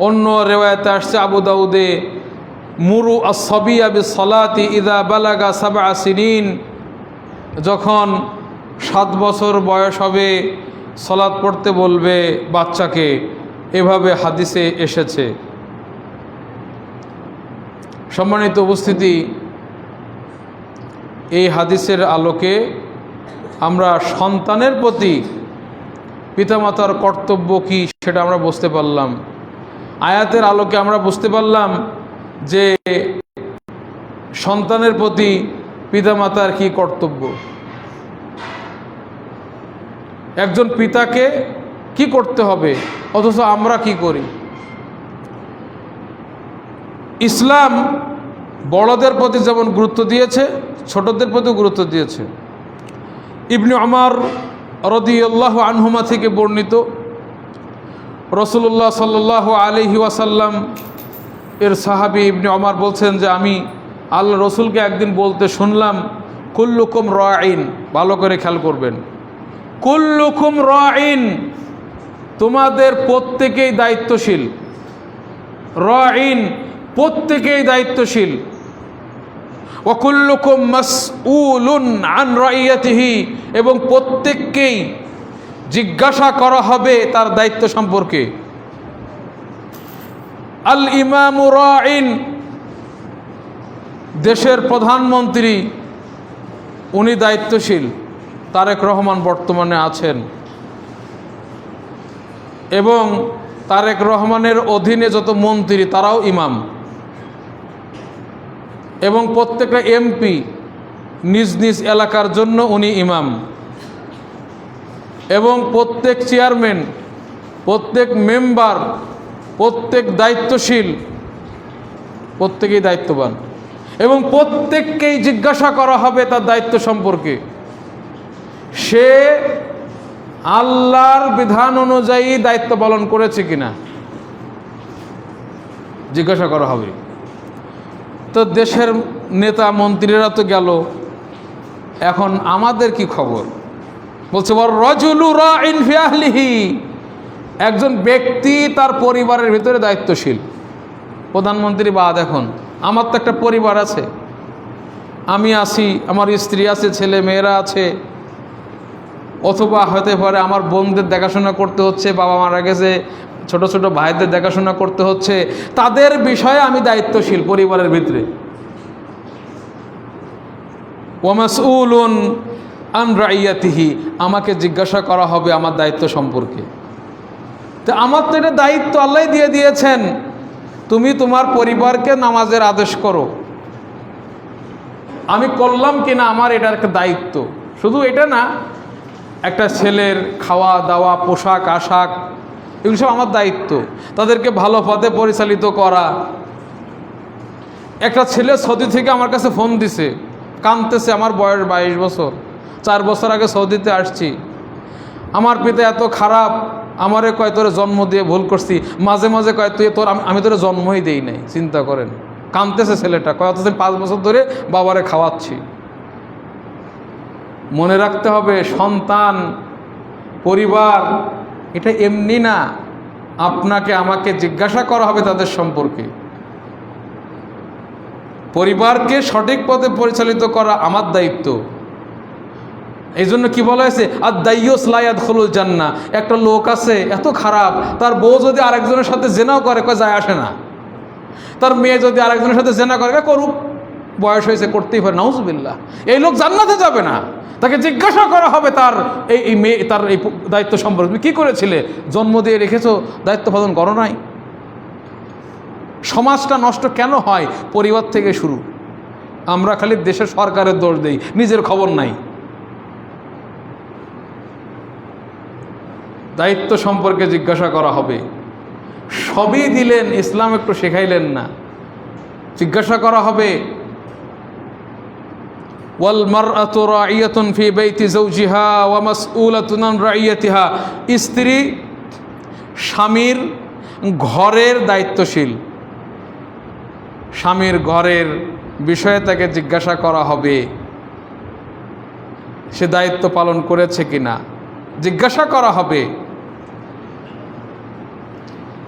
অন্য রিওয়ায়াতে আসছে আবু দাউদে, মুরু আস-সাবিয়া বিস-সালাতি ইযা বালাগা 7 সিনিন, যখন 7 বছর বয়স হবে সালাত পড়তে বলবে বাচ্চাকে, এভাবে হাদিসে এসেছে। সম্মানিত উপস্থিতি, এই হাদিসের আলোকে আমরা সন্তানের প্রতি পিতামাতার কর্তব্য কি সেটা আমরা বুঝতে পারলাম। আয়াতের আলোকে আমরা বুঝতে পারলাম যে সন্তানের প্রতি পিতামাতার কি কর্তব্য। একজন পিতাকে কি করতে হবে, অথচ আমরা কি করি। ইসলাম বড়দের প্রতি যেমন গুরুত্ব দিয়েছে, ছোটদের প্রতি গুরুত্ব দিয়েছে। ইবনে ওমর রাদিয়াল্লাহু আনহুমা থেকে বর্ণিত, রাসূলুল্লাহ সাল্লাল্লাহু আলাইহি ওয়াসাল্লাম এর সাহাবী ইবনে ওমর বলছেন যে আমি আল্লাহ রসুলকে একদিন বলতে শুনলাম, কুল্লুকুম রাঈন, ভালো করে খেয়াল করবেন, কুল্লুকুম রাঈন, তোমাদের প্রত্যেকেই দায়িত্বশীল। রাঈন, প্রত্যেকেই দায়িত্বশীল। ওয়া কুল্লুকুম মাসউলুন আন রাইয়াতিহি, এবং প্রত্যেককেই জিজ্ঞাসা করা হবে তার দায়িত্ব সম্পর্কে। আল ইমামু রাইন, দেশের প্রধানমন্ত্রী উনি দায়িত্বশীল। তারেক রহমান বর্তমানে আছেন, এবং তারেক রহমানের অধীনে যত মন্ত্রী তারাও ইমাম, এবং প্রত্যেকটা এমপি নিজ নিজ এলাকার জন্য উনি ইমাম, এবং প্রত্যেক চেয়ারম্যান, প্রত্যেক মেম্বার, প্রত্যেক দায়িত্বশীল, প্রত্যেকেই দায়িত্ববান, এবং প্রত্যেককেই জিজ্ঞাসা করা হবে তার দায়িত্ব সম্পর্কে। সে আল্লাহর বিধান অনুযায়ী দায়িত্ব পালন করেছে কিনা জিজ্ঞাসা করা হবে। তো দেশের নেতা মন্ত্রীরা তো গেল, এখন আমাদের কি খবর? বলছে রাজুলু রাইন ফি আহলিহি, একজন ব্যক্তি তার পরিবারের ভিতরে দায়িত্বশীল। প্রধানমন্ত্রী বাদ, এখন আমার তো একটা পরিবার আছে, আমি আছি, আমার স্ত্রী আছে, ছেলে মেয়েরা আছে, অথবা হতে পারে আমার বোনদের দেখাশোনা করতে হচ্ছে, বাবা মারা গেছে, ছোট ছোট ভাইদের দেখাশোনা করতে হচ্ছে, তাদের বিষয়ে আমি দায়িত্বশীল পরিবারের ভিতরে। ওয়া মাসউলুন আন রাইয়াতিহি, আমাকে জিজ্ঞাসা করা হবে আমার দায়িত্ব সম্পর্কে। তো আমার তো এটা দায়িত্ব আল্লাহ দিয়ে দিয়েছেন, তুমি তোমার পরিবারকে নামাজের আদেশ করো। আমি করলাম কিনা আমার এটার একটা দায়িত্ব। শুধু এটা না, একটা ছেলের খাওয়া দাওয়া, পোশাক আশাক, এগুলো সব আমার দায়িত্ব, তাদেরকে ভালো পথে পরিচালিত করা। একটা ছেলে সৌদি থেকে আমার কাছে ফোন দিছে, কাঁদতেছে, আমার বয়স 22 বছর, 4 বছর আগে সৌদিতে আসছি, আমার পিতা এত খারাপ, আমারে কয় তোরে জন্ম দিয়ে ভুল করছি, মাঝে মাঝে কয় তুই তোর, আমি তোরে জন্মই দেই নাই। চিন্তা করেন, কাঁদতেছে ছেলেটা, কয় অতদিন 5 বছর ধরে বাবারে খাওয়াচ্ছি। মনে রাখতে হবে, সন্তান, পরিবার এটা এমনি না, আপনাকে আমাকে জিজ্ঞাসা করা হবে তাদের সম্পর্কে। পরিবারকে সঠিক পথে পরিচালিত করা আমার দায়িত্ব। এই জন্য কি বলা হয়েছে, আদ-দাইয়ুস লা ইয়াদখুলুল জান্নাহ। একটা লোক আছে এত খারাপ, তার বউ যদি আরেকজনের সাথে জেনাও করে কয় যায় আসে না, তার মেয়ে যদি আরেকজনের সাথে জেনা করে করুক, বয়স হয়েছে করতেই পারে, নাউজুবিল্লাহ। এই লোক জান্নাতে যাবে না, তাকে জিজ্ঞাসা করা হবে তার এই মেয়ে, তার এই দায়িত্ব সম্পর্কে। তুমি কী করেছিলে, জন্ম দিয়ে রেখেছো, দায়িত্ব পালন করো নাই। সমাজটা নষ্ট কেন হয়? পরিবার থেকে শুরু। আমরা খালি দেশের সরকারের দোষ দেই, নিজের খবর নাই। দায়িত্ব সম্পর্কে জিজ্ঞাসা করা হবে। সবই দিলেন, ইসলাম একটু শেখাইলেন না, জিজ্ঞাসা করা হবে। ওয়াল মারআতু রাইয়াতুন ফি বাইতি যাওজিহা ওয়া মাসউলাতুন আন রাইয়াতিহা, স্ত্রী স্বামীর ঘরের দায়িত্বশীল, স্বামীর ঘরের বিষয়ে তাকে জিজ্ঞাসা করা হবে, সে দায়িত্ব পালন করেছে কিনা জিজ্ঞাসা করা হবে।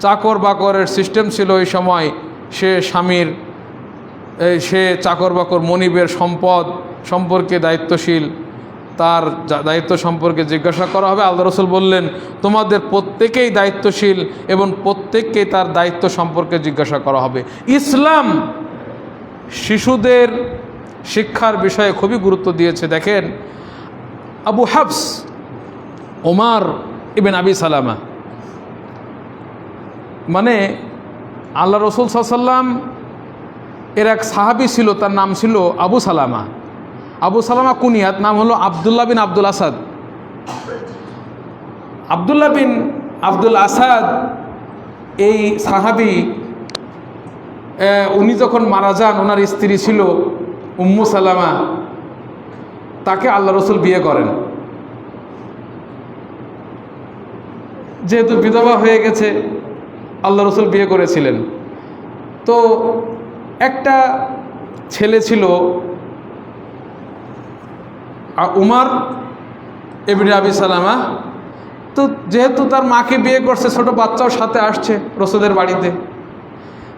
চাকর বাকরের সিস্টেম ছিল ওই সময়, সে স্বামীর, সে চাকর বাকর মনিবের সম্পদ সম্পর্কে দায়িত্বশীল, তার দায়িত্ব সম্পর্কে জিজ্ঞাসা করা হবে। আল্লাহ রসুল বললেন, তোমাদের প্রত্যেকেই দায়িত্বশীল এবং প্রত্যেককেই তার দায়িত্ব সম্পর্কে জিজ্ঞাসা করা হবে। ইসলাম শিশুদের শিক্ষার বিষয়ে খুবই গুরুত্ব দিয়েছে। দেখেন, আবু হাফস ওমর ইবনে আবি সালামা, মানে আল্লাহ রসুল সাল্লাল্লাহু আলাইহি ওয়াসাল্লাম এর এক সাহাবী ছিল, তার নাম ছিল আবু সালামা। আবু সালামা কুনিয়াত, নাম হলো আবদুল্লাহ বিন আব্দুল আসাদ। আবদুল্লাহ বিন আব্দুল আসাদ এই সাহাবী, উনি যখন মারা যান, ওনার স্ত্রী ছিল উম্মু সালামা, তাকে আল্লাহ রসুল বিয়ে করেন। যেহেতু বিধবা হয়ে গেছে, আল্লাহ রসুল বিয়ে করেছিলেন। তো একটা ছেলে ছিল উমর ইবনে আবি সালামা। তো যেহেতু তার মাকে বিয়ে করছে, ছোট বাচ্চাও সাথে আসছে রসুলের বাড়িতে,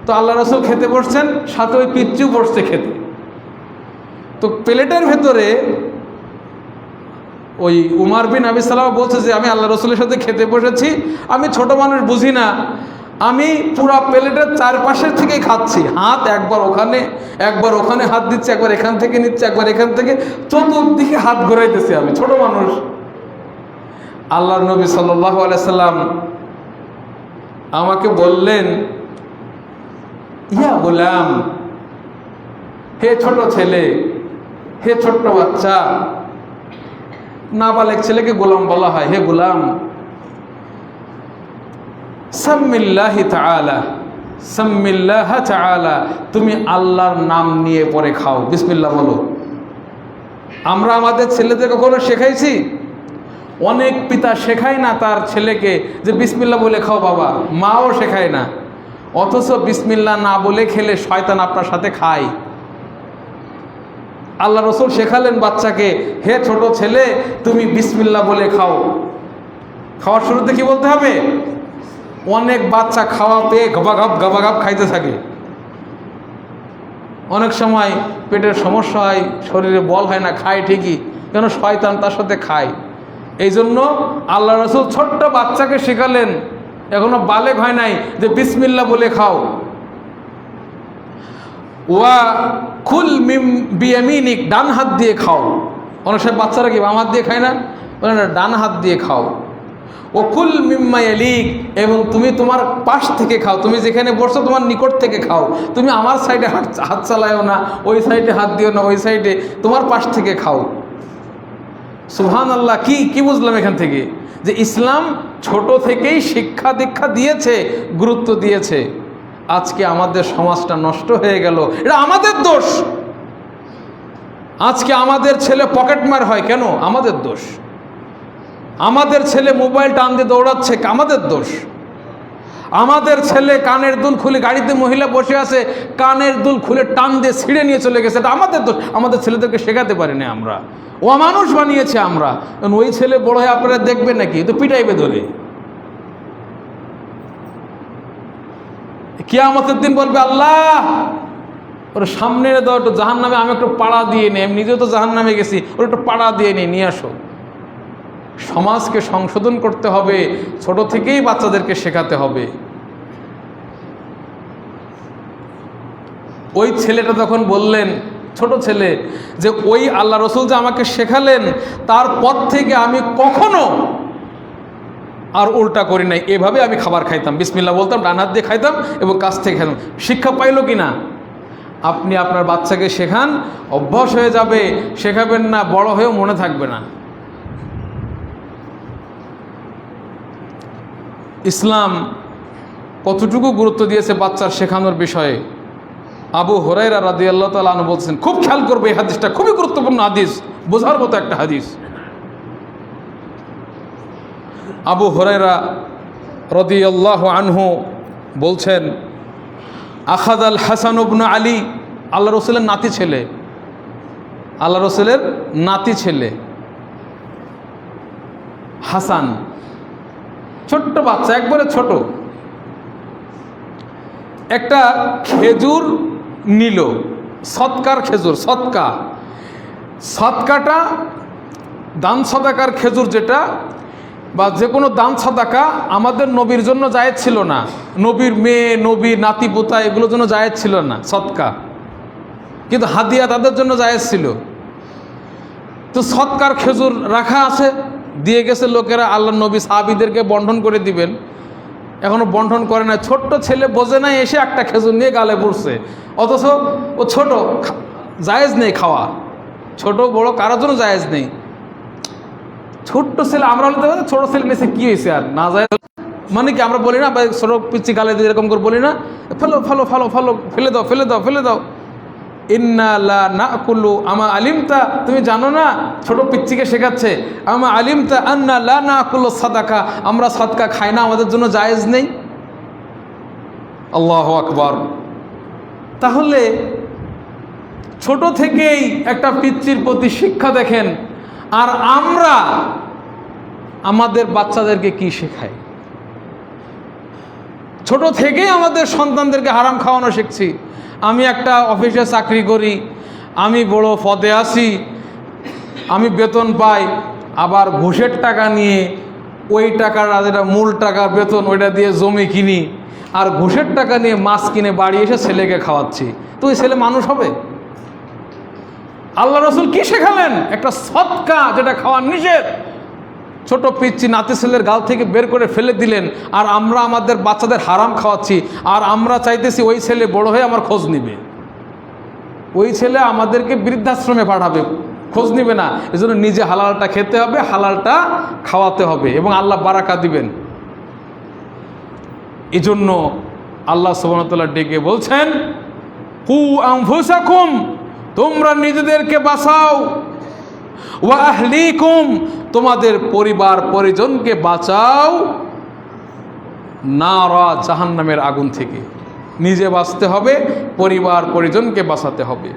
তো আল্লাহ রসুল খেতে বসছেন, সাথে ওই পিচ্চু বসছে খেতে। তো প্লেটের ভেতরে ওই উমার বিন আবি সালামা বলছে যে আমি আল্লাহ রসুলের সাথে খেতে বসেছি, আমি ছোট মানুষ বুঝি না, আমি পুরা প্লেটের চারপাশের থেকেই খাচ্ছি, হাত একবার ওখানে হাত দিচ্ছে, একবার এখান থেকে নিচ্ছে, একবার এখান থেকে, চতুর্দিকে হাত ঘোরাইতেছি, আমি ছোট মানুষ। আল্লাহর নবী সাল্লাল্লাহু আলাইহি সাল্লাম আমাকে বললেন, ইয়া গোলাম, হে ছোট ছেলে, হে ছোট্ট বাচ্চা, নাবালেগ ছেলেকে গোলাম বলা হয়, হে গোলাম, সাম্মিল্লাহি তাআলা, সাম্মিল্লাহ তাআলা, তুমি আল্লাহর নাম নিয়ে পরে খাও, বিসমিল্লাহ বলো। আমরা আমাদের ছেলেদের কখনো শেখাইছি? অনেক পিতা শেখায় না তার ছেলেকে যে বিসমিল্লাহ বলে খাও বাবা, মাও শেখায় না, অথচ বিসমিল্লাহ না বলে খেলে শয়তান আপনার সাথে খায়। আল্লাহ রসুল শেখালেন বাচ্চাকে, হে ছোট ছেলে, তুমি বিসমিল্লাহ বলে খাও। খাওয়ার শুরুতে কি বলতে হবে? অনেক বাচ্চা খাওয়া পেয়ে গাবাগাব খাইতে থাকে, অনেক সময় পেটের সমস্যা হয়, শরীরে বল হয় না, খায় ঠিকই, কেন? শয়তান তার সাথে খায়। এই জন্য আল্লাহ রসুল ছোট্ট বাচ্চাকে শেখালেন, এখনো বালেগ হয় নাই, যে বিসমিল্লাহ বলে খাও। ওয়া কুল মিন বিয়ামিনিক, ডান হাত দিয়ে খাও। অনেক সময় বাচ্চারা কি বাম হাত দিয়ে খায় না? বলে না, ডান হাত দিয়ে খাও। ও কুল মিম্মা ইয়ালিক, এবং তুমি তোমার পাশ থেকে খাও, তুমি যেখানে বসছো তোমার নিকট থেকে খাও, তুমি আমার সাইডে হাত চালায়ও না, ওই সাইডে হাত দিও না, ওই সাইডে, তোমার পাশ থেকে খাও। সুবহানাল্লাহ। কি বুঝলাম এখান থেকে? যে ইসলাম ছোট থেকেই শিক্ষা দীক্ষা দিয়েছে, গুরুত্ব দিয়েছে। আজকে আমাদের সমাজটা নষ্ট হয়ে গেল, এটা আমাদের দোষ। আজকে আমাদের ছেলে পকেটমার হয় কেন? আমাদের দোষ। আমাদের ছেলে মোবাইল টান দিয়ে দৌড়াচ্ছে, আমাদের দোষ। আমাদের ছেলে কানের দুল খুলে, গাড়িতে মহিলা বসে আছে, কানের দুল খুলে টান দিয়ে ছিঁড়ে নিয়ে চলে গেছে, এটা আমাদের দোষ। আমাদের ছেলেদেরকে শেখাতে পারিনি আমরা, অমানুষ বানিয়েছে আমরা। ওই ছেলে বড় হয়ে আপনারা দেখবেন নাকি, তো পিটাইবে ধরে। কিয়ামতের দিন বলবে, আল্লাহ ওর সামনে দাও, একটু জাহান নামে আমি একটু পাড়া দিয়ে নিই, আমি নিজেও তো জাহান নামে গেছি, ওর একটু পাড়া দিয়ে নিয়ে আসো। সমাজকে সংশোধন করতে হবে, ছোট থেকেই বাচ্চাদেরকে শেখাতে হবে। ওই ছেলেটা তখন বললেন, ছোট ছেলে, যে ওই আল্লাহ রসুল যে আমাকে শেখালেন, তারপর থেকে আমি কখনো আর উল্টা করি নাই, এভাবে আমি খাবার খাইতাম, বিসমিল্লাহ বলতাম, ডান হাত দিয়ে খাইতাম এবং কাছ থেকে খাইতাম। শিক্ষা পাইল কি না? আপনি আপনার বাচ্চাকে শেখান, অভ্যাস হয়ে যাবে, শেখাবেন না, বড় হয়েও মনে থাকবে না। ইসলাম কতটুকু গুরুত্ব দিয়েছে বাচ্চার শেখানোর বিষয়ে। আবু হুরায়রা রাদিয়াল্লাহু তাআলা আনহু বলছেন, খুব খেয়াল করবে, এই হাদিসটা খুবই গুরুত্বপূর্ণ হাদিস, বোঝার মতো একটা হাদিস। আবু হুরায়রা রাদিয়াল্লাহু আনহু বলছেন, আখাযাল হাসান ইবনে আলী, আল্লাহ রসুলের নাতি ছেলে, আল্লাহ রসুলের নাতি ছেলে হাসান, ছোট্ট বাচ্চা, একবারে ছোট, একটা খেজুর নিল, সৎকার খেজুর, সৎকাটা দান সাদাকার খেজুর, যেটা বা যে কোনো দান সাদাকা আমাদের নবীর জন্য জায়েজ ছিল না, নবীর মেয়ে, নবীর নাতি পোতা এগুলোর জন্য জায়েজ ছিল না সৎকা, কিন্তু হাদিয়া তাদের জন্য জায়েজ ছিল। তো সৎকার খেজুর রাখা আছে, দিয়ে গেছে লোকেরা, আল্লাহ নবী সাহাবীদেরকে বন্টন করে দিবেন, এখনো বন্টন করে না। ছোট্ট ছেলে বোঝে নাই, এসে একটা খেজুর নিয়ে গালে পড়ছে, অথচ ও ছোট, জায়েজ নেই খাওয়া, ছোট বড় কারোর জন্য জায়েজ নেই। ছোট্ট ছেলে, আমরা বলতে পারি ছোট ছেলে নিয়েছে কি হয়েছে, আর না যায় মানে কি আমরা বলি না, ছোট পিচ্ছি গালে দিয়ে এরকম করে বলি না, ফেলো ফেলো ফেলো ফেলো, ফেলে দাও ফেলে দাও ফেলে দাও। ইন্না লা নাকুলু, আমা আলিমতা, তুমি জানো না, ছোট পিচ্চিকে শেখাচ্ছে, আমা আলিমতা আন্না লা নাকুলু সাদাকা, আমরা সাদকা খাই না, আমাদের জন্য জায়েজ নেই। আল্লাহু আকবার। তাহলে ছোট থেকেই একটা পিচ্চির প্রতি শিক্ষা দেখেন। আর আমরা আমাদের বাচ্চাদেরকে কি শেখাই? ছোট থেকেই আমাদের সন্তানদেরকে হারাম খাওয়ানো শিখছি। আমি একটা অফিসে চাকরি করি, আমি বড় পদে আছি, আমি বেতন পাই, আবার ঘুষের টাকা নিয়ে ওই টাকার যেটা মূল টাকার বেতন ওইটা দিয়ে জমি কিনি, আর ঘুষের টাকা নিয়ে মাছ কিনে বাড়ি এসে ছেলেকে খাওয়াচ্ছি, তো ওই ছেলে মানুষ হবে? আল্লাহ রসুল কি শেখালেন? একটা সদকা যেটা খাওয়ার নিষেধ, ছোট পিচ্চি নাতি ছেলের গাল থেকে বের করে ফেলে দিলেন, আর আমরা আমাদের বাচ্চাদের হারাম খাওয়াচ্ছি, আর আমরা চাইতেছি ওই ছেলে বড় হয়ে আমার খোঁজ নিবে, ওই ছেলে আমাদেরকে বৃদ্ধাশ্রমে পাঠাবে, খোঁজ নিবে না। এজন্য নিজে হালালটা খেতে হবে, হালালটা খাওয়াতে হবে, এবং আল্লাহ বারাকা দিবেন। এজন্য আল্লাহ সুবহানাহু ওয়া তাআলা ডেকে বলছেন, কু আনফুসাকুম, তোমরা নিজেদেরকে বাঁচাও, ওয়া আহলিকুম, তোমাদের পরিবার পরিজনকে বাঁচাও, নারা, জাহান্নামের আগুন থেকে। নিজে বাঁচতে হবে, পরিবার পরিজনকে বাঁচাতে হবে।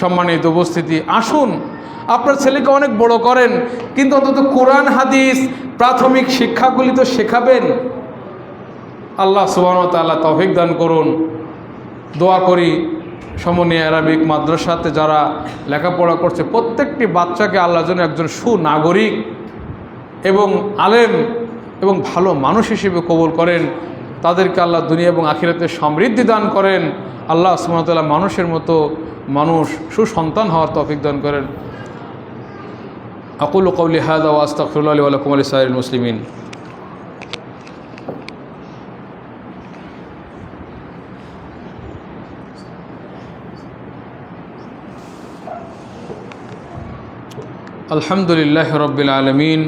সম্মানিত উপস্থিতি, আসুন আপনার ছেলেকে অনেক বড় করেন, কিন্তু অন্তত কোরআন হাদিস প্রাথমিক শিক্ষাগুলি তো শেখাবেন। আল্লাহ সুবহানাহু ওয়া তাআলা তৌফিক দান করুন। দোয়া করি সমনিয়া আরবিক মাদ্রাসাতে যারা লেখাপড়া করছে প্রত্যেকটি বাচ্চাকে আল্লাহ যেন একজন সুনাগরিক এবং আলেম এবং ভালো মানুষ হিসেবে কবুল করেন, তাদেরকে আল্লাহ দুনিয়া এবং আখিরাতে সমৃদ্ধি দান করেন। আল্লাহ সুবহানাহু ওয়া তাআলা মানুষের মতো মানুষ সুসন্তান হওয়ার তৌফিক দান করেন। আকুলু কওলি হাযা ওয়া আস্তাগফিরুল্লাহ লি ওয়া লাকুম ওয়া লিসাইরিল মুসলিমিন। আলহামদুলিল্লাহি রাব্বিল আলামিন,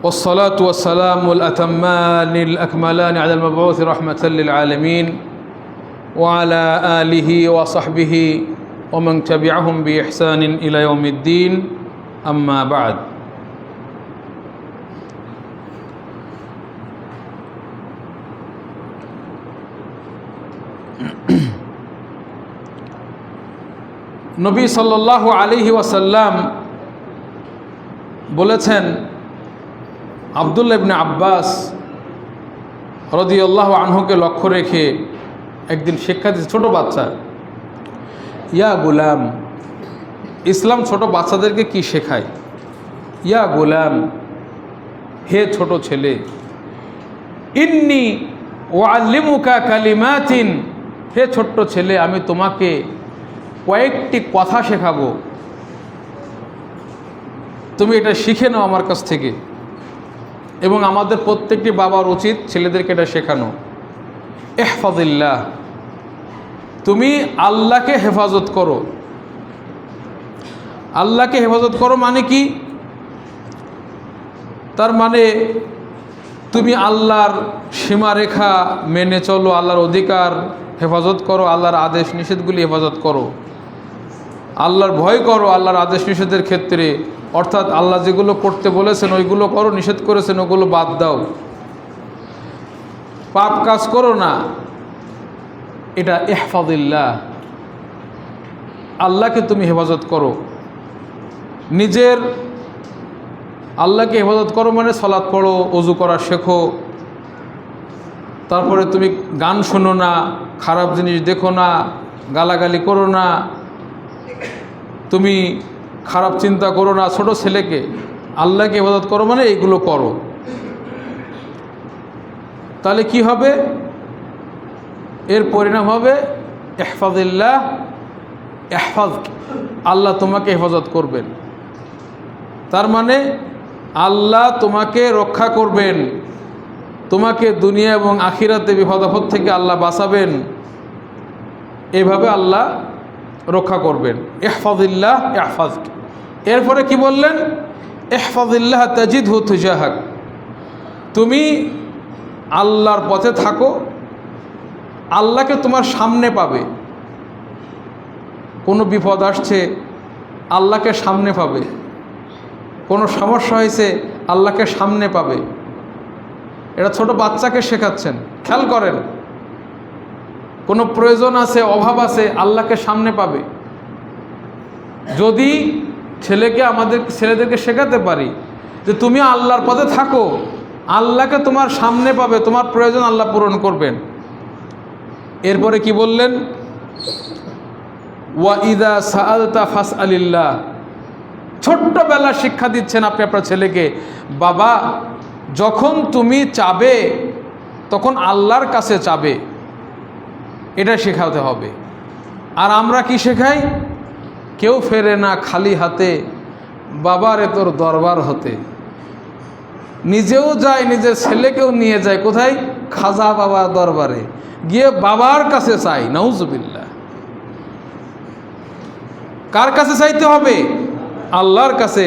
والصلاة والسلام الأتمان الأكملان على المبعوث رحمة للعالمين وعلى آله وصحبه ومن تبعهم بإحسان إلى يوم الدين، أما بعد। নবী সাল্লাল্লাহু আলাইহি ওয়াসাল্লাম বলেছেন, আব্দুল্লাহ ইবনে আব্বাস রাদিয়াল্লাহু আনহুকে লক্ষ্য রেখে একদিন শিক্ষা দিচ্ছে ছোটো বাচ্চা, ইয়া গুলাম, ইসলাম ছোট বাচ্চাদেরকে কি শেখায়? ইয়া গুলাম, হে ছোট ছেলে, ইন্নী উআল্লিমুকা কালিমাতিন, হে ছোট্ট ছেলে, আমি তোমাকে কয়েকটি কথা শেখাবো, তুমি এটা শিখে নাও আমার কাছ থেকে। এবং আমাদের প্রত্যেকটি বাবার উচিত ছেলেদেরকে এটা শেখানো। ইহফাজিল্লাহ, তুমি আল্লাহকে হেফাজত করো। আল্লাহকে হেফাজত করো মানে কি? তার মানে তুমি আল্লাহর সীমারেখা মেনে চলো, আল্লাহর অধিকার হেফাজত করো, আল্লাহর আদেশ নিষেধগুলি হেফাজত করো, আল্লাহর ভয় করো আল্লাহর আদেশ নিষেধের ক্ষেত্রে, অর্থাৎ আল্লাহ যেগুলো করতে বলেছেন ওইগুলো করো, নিষেধ করেছেন ওগুলো বাদ দাও, পাপ কাজ করো না। এটা ইহফাজিল্লাহ, আল্লাহকে তুমি হেফাজত করো। নিজের আল্লাহকে হেফাজত করো মানে সালাত পড়ো, ওযু করা শেখো, তারপরে তুমি গান শোনো না, খারাপ জিনিস দেখো না, গালাগালি করো না, তুমি খারাপ চিন্তা করো না। ছোট ছেলেকে আল্লাহকে ইবাদত করো মানে এইগুলো করো। তাহলে কি হবে? এর পরিণাম হবে ইহফাজিল্লাহ, ইহফাজ, আল্লাহ তোমাকে হেফাজত করবেন। তার মানে আল্লাহ তোমাকে রক্ষা করবেন, তোমাকে দুনিয়া এবং আখিরাতে বিপদ আপদ থেকে আল্লাহ বাঁচাবেন, এইভাবে আল্লাহ রক্ষা করবেন। ইহফাজিল্লাহ ইহফাজ। এরপরে কি বললেন? ইহফাজিল্লাহ তাজিদহু তুজাহাক, তুমি আল্লাহর পথে থাকো, আল্লাহকে তোমার সামনে পাবে। কোনো বিপদ আসছে আল্লাহকে সামনে পাবে, কোনো সমস্যা হয়েছে আল্লাহকে সামনে পাবে। এটা ছোট বাচ্চাকে শেখাচ্ছেন, খেয়াল করেন। কোনো প্রয়োজন আছে, অভাব আছে, আল্লাহকে সামনে পাবে। যদি ছেলেদেরকে শেখাতে পারি যে তুমি আল্লাহর পথে থাকো, আল্লাহকে তোমার সামনে পাবে, তোমার প্রয়োজন আল্লাহ পূরণ করবেন। এরপরে কি বললেন? ওয়া ইযা সাআলতা ফাসআলিল্লাহ। ছোট্টবেলা শিক্ষা দিচ্ছেন আপনি আপনার ছেলেকে, বাবা যখন তুমি চাবে তখন আল্লাহর কাছে চাবে, এটা শেখাতে হবে। আর আমরা কি শেখাই? কেউ ফেরে না খালি হাতে, বাবারে তোর দরবার হতে। নিজেও যায়, নিজের ছেলেকেও নিয়ে যায় কোথায়? খাজা বাবার দরবারে গিয়ে বাবার কাছে চাই। নাউজুবিল্লাহ। কার কাছে চাইতে হবে? আল্লাহর কাছে।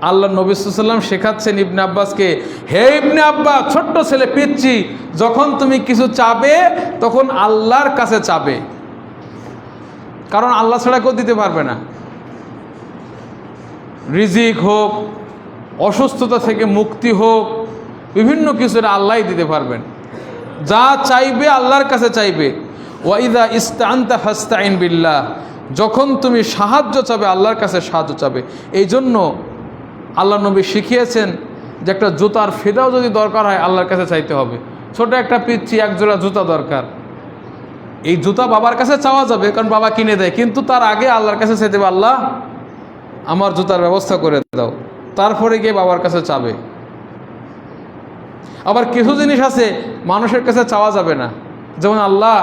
আল্লাহ নবী সাল্লাল্লাহু আলাইহি ওয়াসাল্লাম শেখাচ্ছেন ইবনে আব্বাসকে, হে ইবনে আব্বাস, ছোট্ট ছেলে পিচ্চি, যখন তুমি কিছু চাবে তখন আল্লাহর কাছে চাবে, কারণ আল্লাহ ছাড়া কেউ দিতে পারবে না। রিজিক হোক, অসুস্থতা থেকে মুক্তি হোক, বিভিন্ন কিছু আল্লাহই দিতে পারবেন। যা চাইবে আল্লাহর কাছে চাইবে। ওয়া ইযা ইসতাআনতা ফাস্তাইন বিল্লাহ। যখন তুমি সাহায্য চাবে আল্লাহর কাছে সাহায্য চাবে। এই জন্য আল্লাহ নবী শিখিয়েছেন যে একটা জুতার ফিতাও যদি দরকার হয় আল্লাহর কাছে চাইতে হবে। ছোট একটা পিচ্চি একজোড়া জুতা দরকার, এই জুতা বাবার কাছে চাওয়া যাবে কারণ বাবা কিনে দেয়, কিন্তু তার আগে আল্লাহর কাছে চাইতে হবে, আল্লাহ আমার জুতার ব্যবস্থা করে দাও, তারপরে গিয়ে বাবার কাছে চাবে। আবার কিছু জিনিস আছে মানুষের কাছে চাওয়া যাবে না, যেমন আল্লাহ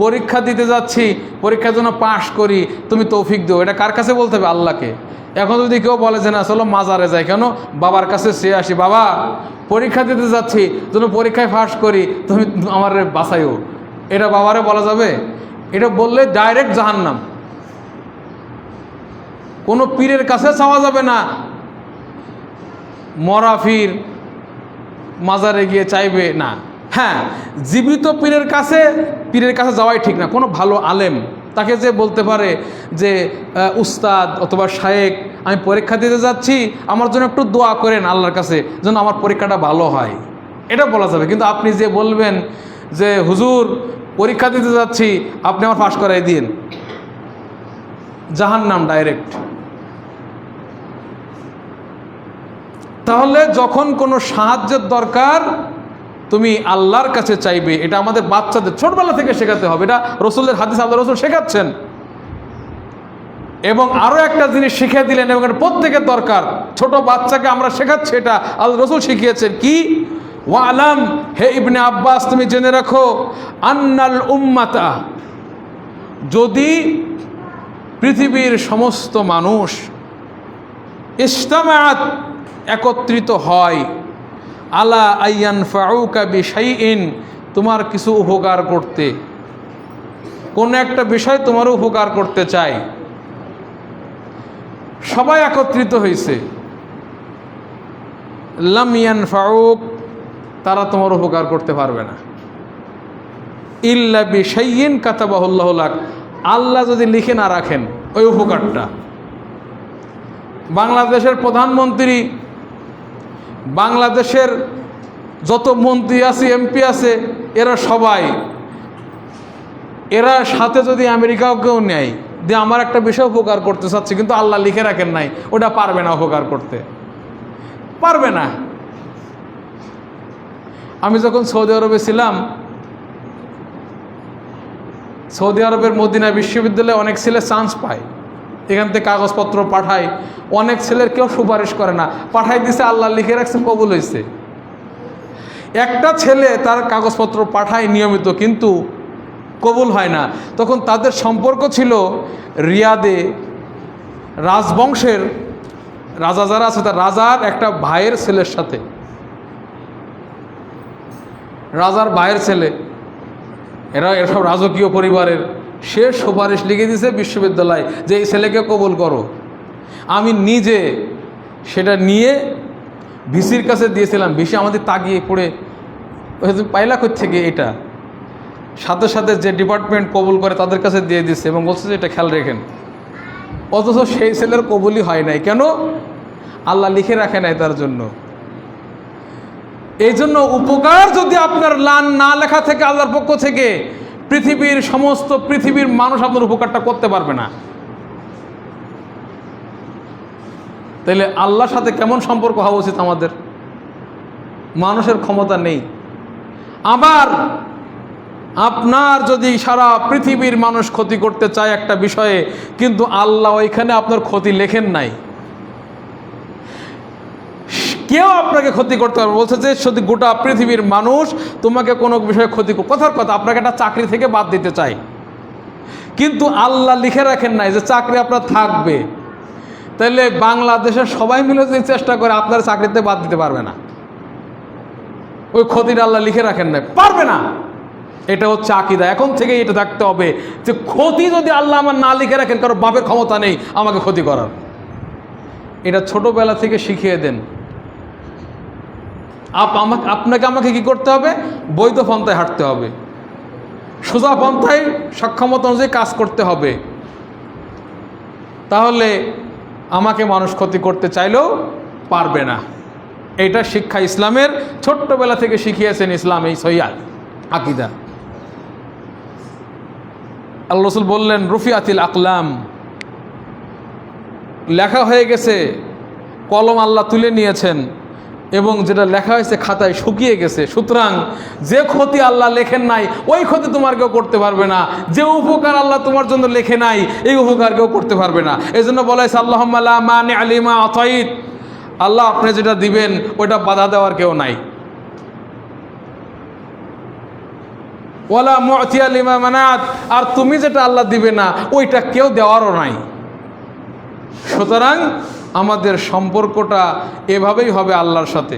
পরীক্ষা দিতে যাচ্ছি, পরীক্ষার জন্য পাশ করি, তুমি তৌফিক দিও, এটা কার কাছে বলতে হবে? আল্লাহকে। এখন যদি কেউ বলে যে না চলো মাজারে যাই, কেন? বাবার কাছে চেয়ে আসি, বাবা পরীক্ষা দিতে যাচ্ছি, যেন পরীক্ষায় পাশ করি, তুমি আমার বাঁচাইও, এটা বাবারে বলা যাবে? এটা বললে ডাইরেক্ট জাহান্নাম। কোনো পীরের কাছে চাওয়া যাবে না। মরা পীর মাজারে গিয়ে চাইবে না। হ্যাঁ, জীবিত পীরের কাছে যাওয়াই ঠিক না। কোনো ভালো আলেম তাকে যে বলতে পারে যে উস্তাদ অথবা শায়েক, আমি পরীক্ষা দিতে যাচ্ছি, আমার জন্য একটু দোয়া করেন আল্লাহর কাছে যেন আমার পরীক্ষাটা ভালো হয়, এটা বলা যাবে। কিন্তু আপনি যে বলবেন যে হুজুর পরীক্ষা দিতে যাচ্ছি, আপনি আমার পাশ করাই দিন, জাহান্নাম ডাইরেক্ট। তাহলে যখন কোনো সাহায্যের দরকার তুমি আল্লাহর কাছে চাইবে, এটা আমাদের বাচ্চাদের ছোটবেলা থেকে শেখাতে হবে। এটা রসুলের হাদিস, আল্লাহ রসুল শেখাচ্ছেন। এবং আরও একটা জিনিস শিখিয়ে দিলেন, এবং এটা প্রত্যেকের দরকার, ছোট বাচ্চাকে আমরা শেখাচ্ছি, এটা আল্লাহ রসুল শিখিয়েছেন। কি? ওয়ালাম, হে ইবনে আব্বাস তুমি জেনে রাখো, আন্নাল উম্মাতা, যদি পৃথিবীর সমস্ত মানুষ ইজতামাআত একত্রিত হয়, আলা আইয়ানফাউকা বিশাইইন, তোমার কিছু উপকার করতে, কোন একটা বিষয় তোমার উপকার করতে চাই, সবাই একত্রিত হয়েছে, লাম ইয়ানফাউক, তারা তোমার উপকার করতে পারবে না, ইল্লা বিশাইইন কাতাবাহুল্লাহু লাক, আল্লাহ যদি লিখে না রাখেন ওই উপকারটা। বাংলাদেশের প্রধানমন্ত্রী, বাংলাদেশের যত মন্ত্রী আছে, এমপি আছে, এরা সবাই, এরা সাথে যদি আমেরিকাও কেউ নেয় যে আমার একটা বিষয় উপকার করতে চাচ্ছে, কিন্তু আল্লাহ লিখে রাখেন নাই, ওটা পারবে না উপকার করতে, পারবে না। আমি যখন সৌদি আরবে ছিলাম, সৌদি আরবের মদিনা বিশ্ববিদ্যালয়ে অনেক ছেলে চান্স পায়, এখান থেকে কাগজপত্র পাঠায়, অনেক ছেলের কেউ সুপারিশ করে না, পাঠাই দিছে, আল্লাহ লিখে রাখছে, কবুল হয়েছে। একটা ছেলে তার কাগজপত্র পাঠায় নিয়মিত, কিন্তু কবুল হয় না। তখন তাদের সম্পর্ক ছিল রিয়াদে রাজবংশের রাজা যারা আছে, তার রাজার একটা ভাইয়ের ছেলের সাথে, রাজার ভাইয়ের ছেলে, এরা এসব রাজকীয় পরিবারের। সে সুপারিশ লিখে দিয়েছে বিশ্ববিদ্যালয় যে এই ছেলেকে কবুল করো। আমি নিজে সেটা নিয়ে ভিসির কাছে দিয়েছিলাম, ভিসি আমাদের তাগিয়ে পড়ে পাইলা কই থেকে, এটা সাথে সাথে যে ডিপার্টমেন্ট কবুল করে তাদের কাছে দিয়ে দিচ্ছে এবং বলছে যে এটা খেয়াল রেখেন। অথচ সেই ছেলের কবুলই হয় নাই, কেন? আল্লাহ লিখে রাখে নাই তার জন্য। এই জন্য উপকার যদি আপনার না লেখা থেকে আল্লাহর পক্ষ থেকে, পৃথিবীর মানুষ আপনার উপকারটা করতে পারবে না। তাইলে আল্লাহর সাথে কেমন সম্পর্ক হওয়া উচিত আমাদের? মানুষের ক্ষমতা নেই। আবার আপনার যদি সারা পৃথিবীর মানুষ ক্ষতি করতে চায় একটা বিষয়ে, কিন্তু আল্লাহ ওইখানে আপনার ক্ষতি লেখেন নাই, কেউ আপনাকে ক্ষতি করতে পারবে। বলছে যে যদি গোটা পৃথিবীর মানুষ তোমাকে কোনো বিষয়ে ক্ষতি কথার কথা আপনাকে একটা চাকরি থেকে বাদ দিতে চায়, কিন্তু আল্লাহ লিখে রাখেন নাই যে চাকরি আপনার থাকবে, তাহলে বাংলাদেশের সবাই মিলে যদি চেষ্টা করে আপনার চাকরিতে বাদ দিতে পারবে না। ওই ক্ষতিটা আল্লাহ লিখে রাখেন নাই, পারবে না। এটা হচ্ছে আকীদা। এখন থেকে এটা থাকতে হবে যে ক্ষতি যদি আল্লাহ আমার না লিখে রাখেন, কারণ বাপের ক্ষমতা নেই আমাকে ক্ষতি করার। এটা ছোটবেলা থেকে শিখিয়ে দেন। আপনাকে আমাকে কি করতে হবে? বৈধ পন্থায় হাঁটতে হবে, সোজা পন্থায় সক্ষমতা অনুযায়ী কাজ করতে হবে। তাহলে আমাকে মানুষ ক্ষতি করতে চাইলেও পারবে না। এইটা শিক্ষা ইসলামের, ছোট্টবেলা থেকে শিখিয়েছেন ইসলাম এই সহিহ আকীদা। আল্লাহ রাসূল বললেন রুফিআতিল আকলাম, লেখা হয়ে গেছে, কলম আল্লাহ তুলে নিয়েছেন এবং যেটা লেখা হয়েছে খাতায় শুকিয়ে গেছে। সুতরাং যে ক্ষতি আল্লাহ লেখেন নাই ওই ক্ষতি তোমার কেউ করতে পারবে না, যে উপকার আল্লাহ তোমার জন্য লেখে নাই এই উপকার কেউ করতে পারবে না। এই জন্য বলা হয়েছে আল্লাহুম্মা লা মানিআ লিমা আতাইত, আল্লাহ আপনি যেটা দিবেন ওইটা বাধা দেওয়ার কেউ নাই। ওয়ালা মু'তিয়া লিমা মানাত, আর তুমি যেটা আল্লাহ দিবে না ওইটা কেউ দেওয়ারও নাই। সুতরাং আমাদের সম্পর্কটা এভাবেই হবে আল্লাহর সাথে।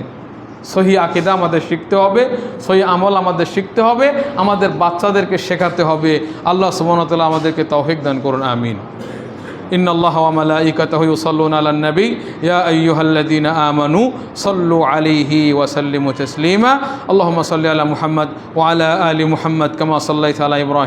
সহিহ আকীদা আমাদের শিখতে হবে, সহিহ আমল আমাদের শিখতে হবে, আমাদের বাচ্চাদেরকে শেখাতে হবে। আল্লাহ সুবহানাহু ওয়া তাআলা আমাদেরকে তৌফিক দান করুন, আমিন। ইন্নাল্লাহা ওয়া মালাইকাতাহু ইউসাল্লুনা আলান নবী ইয়া আইয়ুহাল্লাযীনা আমানু সাল্লু আলাইহি ওয়া সাল্লিমু তাসলিমা। আল্লাহুম্মা সাল্লি আলা মুহাম্মদ ওয়া আলা আলি মুহাম্মদ কামা সাল্লাইতা আলা ইব্রাহিম